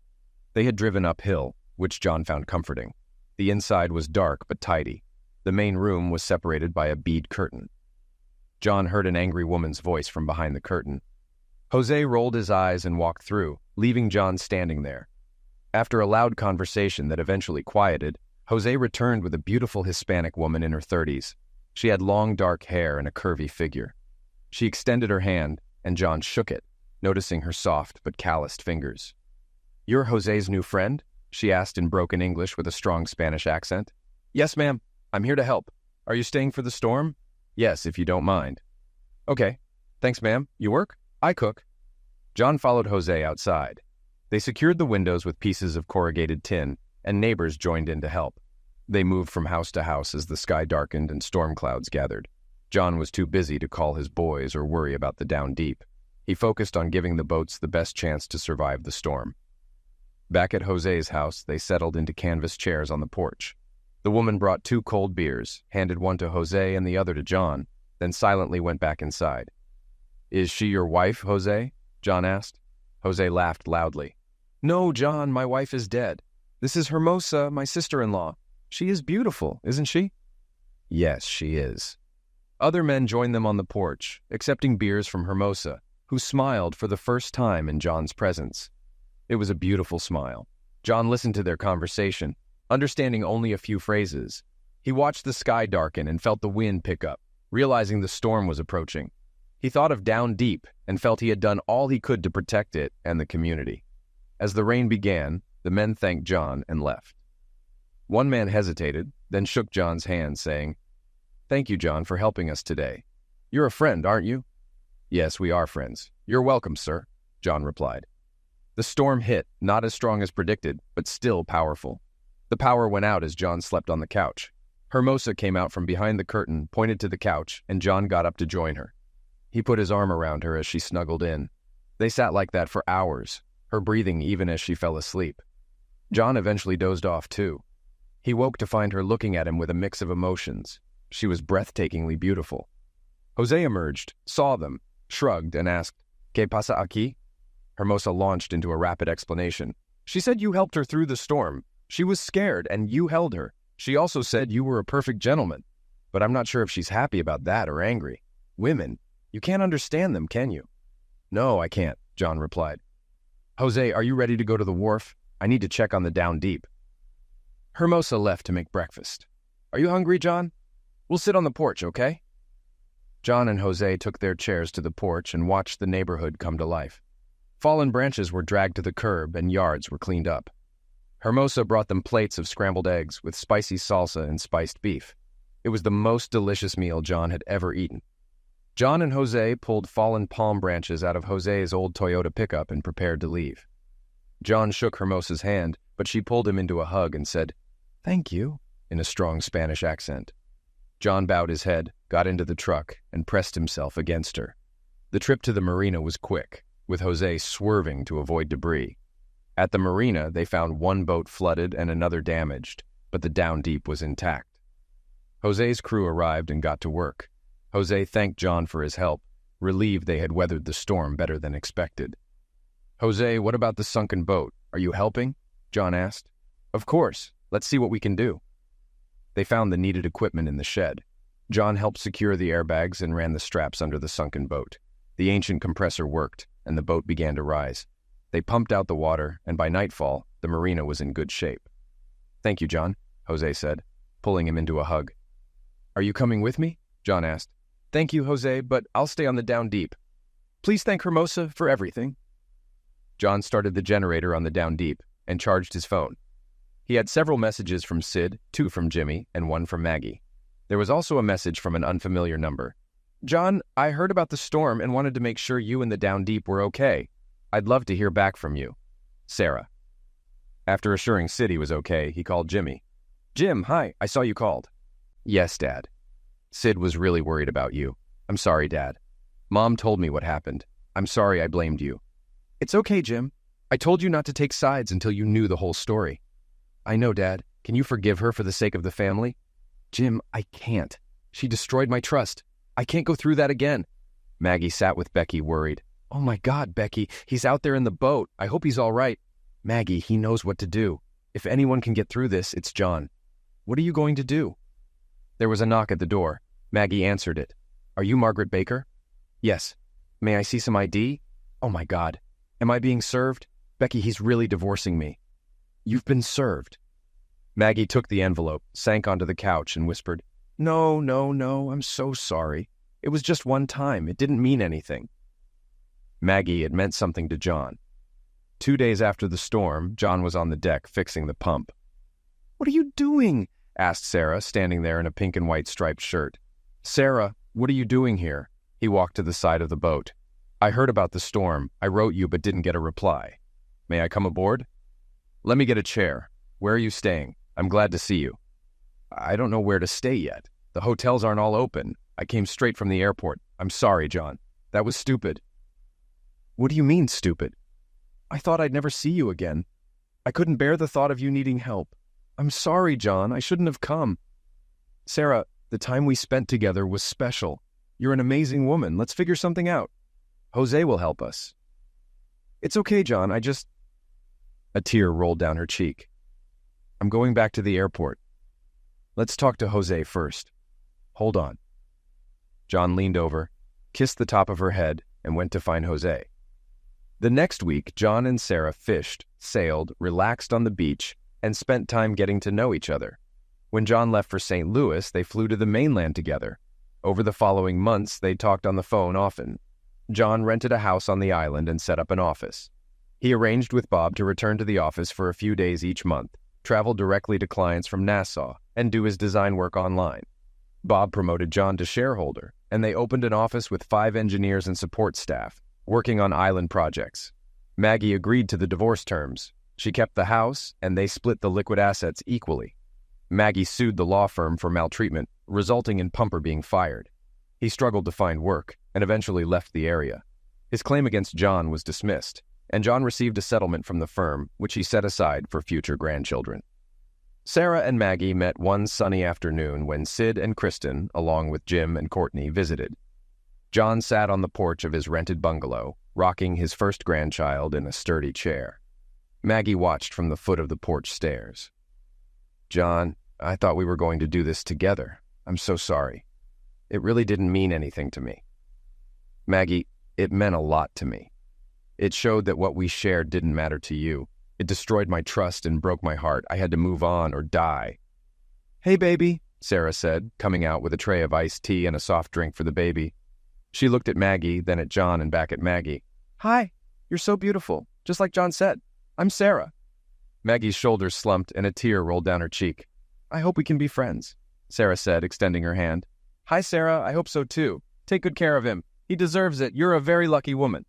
They had driven uphill, which John found comforting. The inside was dark but tidy. The main room was separated by a bead curtain. John heard an angry woman's voice from behind the curtain. Jose rolled his eyes and walked through, leaving John standing there. After a loud conversation that eventually quieted, Jose returned with a beautiful Hispanic woman in her 30s. She had long dark hair and a curvy figure. She extended her hand, and John shook it, noticing her soft but calloused fingers. You're Jose's new friend? She asked in broken English with a strong Spanish accent. Yes, ma'am. I'm here to help. Are you staying for the storm? Yes, if you don't mind. Okay. Thanks, ma'am. You work? I cook. John followed Jose outside. They secured the windows with pieces of corrugated tin, and neighbors joined in to help. They moved from house to house as the sky darkened and storm clouds gathered. John was too busy to call his boys or worry about the down deep. He focused on giving the boats the best chance to survive the storm. Back at Jose's house, they settled into canvas chairs on the porch. The woman brought 2 cold beers, handed one to Jose and the other to John, then silently went back inside. Is she your wife, Jose? John asked. Jose laughed loudly. No, John, my wife is dead. This is Hermosa, my sister-in-law. She is beautiful, isn't she? Yes, she is. Other men joined them on the porch, accepting beers from Hermosa, who smiled for the first time in John's presence. It was a beautiful smile. John listened to their conversation, understanding only a few phrases. He watched the sky darken and felt the wind pick up, realizing the storm was approaching. He thought of Down Deep and felt he had done all he could to protect it and the community. As the rain began, the men thanked John and left. One man hesitated, then shook John's hand, saying, Thank you, John, for helping us today. You're a friend, aren't you? Yes, we are friends. You're welcome, sir, John replied. The storm hit, not as strong as predicted, but still powerful. The power went out as John slept on the couch. Hermosa came out from behind the curtain, pointed to the couch, and John got up to join her. He put his arm around her as she snuggled in. They sat like that for hours, her breathing even as she fell asleep. John eventually dozed off, too. He woke to find her looking at him with a mix of emotions. She was breathtakingly beautiful. Jose emerged, saw them, shrugged, and asked, ¿Qué pasa aquí? Hermosa launched into a rapid explanation. She said you helped her through the storm. She was scared, and you held her. She also said you were a perfect gentleman. But I'm not sure if she's happy about that or angry. Women, you can't understand them, can you? No, I can't, John replied. Jose, are you ready to go to the wharf? I need to check on the Down Deep. Hermosa left to make breakfast. Are you hungry, John? We'll sit on the porch, okay? John and Jose took their chairs to the porch and watched the neighborhood come to life. Fallen branches were dragged to the curb and yards were cleaned up. Hermosa brought them plates of scrambled eggs with spicy salsa and spiced beef. It was the most delicious meal John had ever eaten. John and Jose pulled fallen palm branches out of Jose's old Toyota pickup and prepared to leave. John shook Hermosa's hand, but she pulled him into a hug and said, "Thank you," in a strong Spanish accent. John bowed his head, got into the truck, and pressed himself against her. The trip to the marina was quick, with Jose swerving to avoid debris. At the marina, they found one boat flooded and another damaged, but the Down Deep was intact. Jose's crew arrived and got to work. Jose thanked John for his help, relieved they had weathered the storm better than expected. "Jose, what about the sunken boat? Are you helping?" John asked. "Of course. Let's see what we can do." They found the needed equipment in the shed. John helped secure the airbags and ran the straps under the sunken boat. The ancient compressor worked, and the boat began to rise. They pumped out the water, and by nightfall, the marina was in good shape. "Thank you, John," Jose said, pulling him into a hug. "Are you coming with me?" John asked. "Thank you, Jose, but I'll stay on the Down Deep. Please thank Hermosa for everything." John started the generator on the Down Deep and charged his phone. He had several messages from Sid, 2 from Jimmy, and 1 from Maggie. There was also a message from an unfamiliar number. "John, I heard about the storm and wanted to make sure you and the Down Deep were okay. I'd love to hear back from you. Sarah." After assuring Sid he was okay, he called Jimmy. "Jim, hi, I saw you called." "Yes, Dad." Sid was really worried about you. I'm sorry, Dad. Mom told me what happened. I'm sorry I blamed you. It's okay, Jim. I told you not to take sides until you knew the whole story. I know, Dad. Can you forgive her for the sake of the family? Jim, I can't. She destroyed my trust. I can't go through that again. Maggie sat with Becky, worried. Oh my God, Becky, he's out there in the boat. I hope he's all right. Maggie, he knows what to do. If anyone can get through this, it's John. What are you going to do? There was a knock at the door. Maggie answered it. Are you Margaret Baker? Yes. May I see some ID? Oh my God. Am I being served? Becky, he's really divorcing me. You've been served. Maggie took the envelope, sank onto the couch, and whispered, No, I'm so sorry. It was just one time. It didn't mean anything. Maggie, it meant something to John. 2 days after the storm, John was on the deck fixing the pump. What are you doing? Asked Sarah, standing there in a pink and white striped shirt. Sarah, what are you doing here? He walked to the side of the boat. I heard about the storm. I wrote you but didn't get a reply. May I come aboard? Let me get a chair. Where are you staying? I'm glad to see you. I don't know where to stay yet. The hotels aren't all open. I came straight from the airport. I'm sorry, John. That was stupid. What do you mean, stupid? I thought I'd never see you again. I couldn't bear the thought of you needing help. I'm sorry, John. I shouldn't have come. Sarah, the time we spent together was special. You're an amazing woman. Let's figure something out. Jose will help us. It's okay, John. A tear rolled down her cheek. I'm going back to the airport. Let's talk to Jose first. Hold on. John leaned over, kissed the top of her head, and went to find Jose. The next week, John and Sarah fished, sailed, relaxed on the beach, and spent time getting to know each other. When John left for St. Louis, they flew to the mainland together. Over the following months, they talked on the phone often. John rented a house on the island and set up an office. He arranged with Bob to return to the office for a few days each month, travel directly to clients from Nassau, and do his design work online. Bob promoted John to shareholder, and they opened an office with 5 engineers and support staff, working on island projects. Maggie agreed to the divorce terms. She kept the house, and they split the liquid assets equally. Maggie sued the law firm for maltreatment, resulting in Pumper being fired. He struggled to find work, and eventually left the area. His claim against John was dismissed, and John received a settlement from the firm, which he set aside for future grandchildren. Sarah and Maggie met one sunny afternoon when Sid and Kristen, along with Jim and Courtney, visited. John sat on the porch of his rented bungalow, rocking his first grandchild in a sturdy chair. Maggie watched from the foot of the porch stairs. John, I thought we were going to do this together. I'm so sorry. It really didn't mean anything to me. Maggie, it meant a lot to me. It showed that what we shared didn't matter to you. It destroyed my trust and broke my heart. I had to move on or die. Hey, baby, Sarah said, coming out with a tray of iced tea and a soft drink for the baby. She looked at Maggie, then at John, and back at Maggie. Hi, you're so beautiful, just like John said. I'm Sarah. Maggie's shoulders slumped and a tear rolled down her cheek. I hope we can be friends, Sarah said, extending her hand. Hi, Sarah, I hope so too. Take good care of him. He deserves it. You're a very lucky woman.